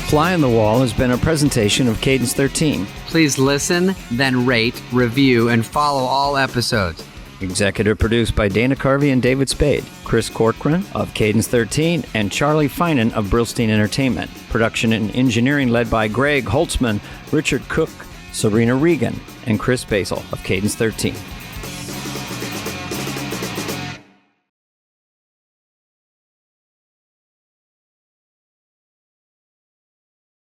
Fly on the Wall has been a presentation of Cadence 13. Please listen, then rate, review, and follow all episodes. Executive produced by Dana Carvey and David Spade, Chris Corcoran of Cadence 13, and Charlie Finan of Brillstein Entertainment. Production and engineering led by Greg Holtzman, Richard Cook, Serena Regan, and Chris Basil of Cadence 13.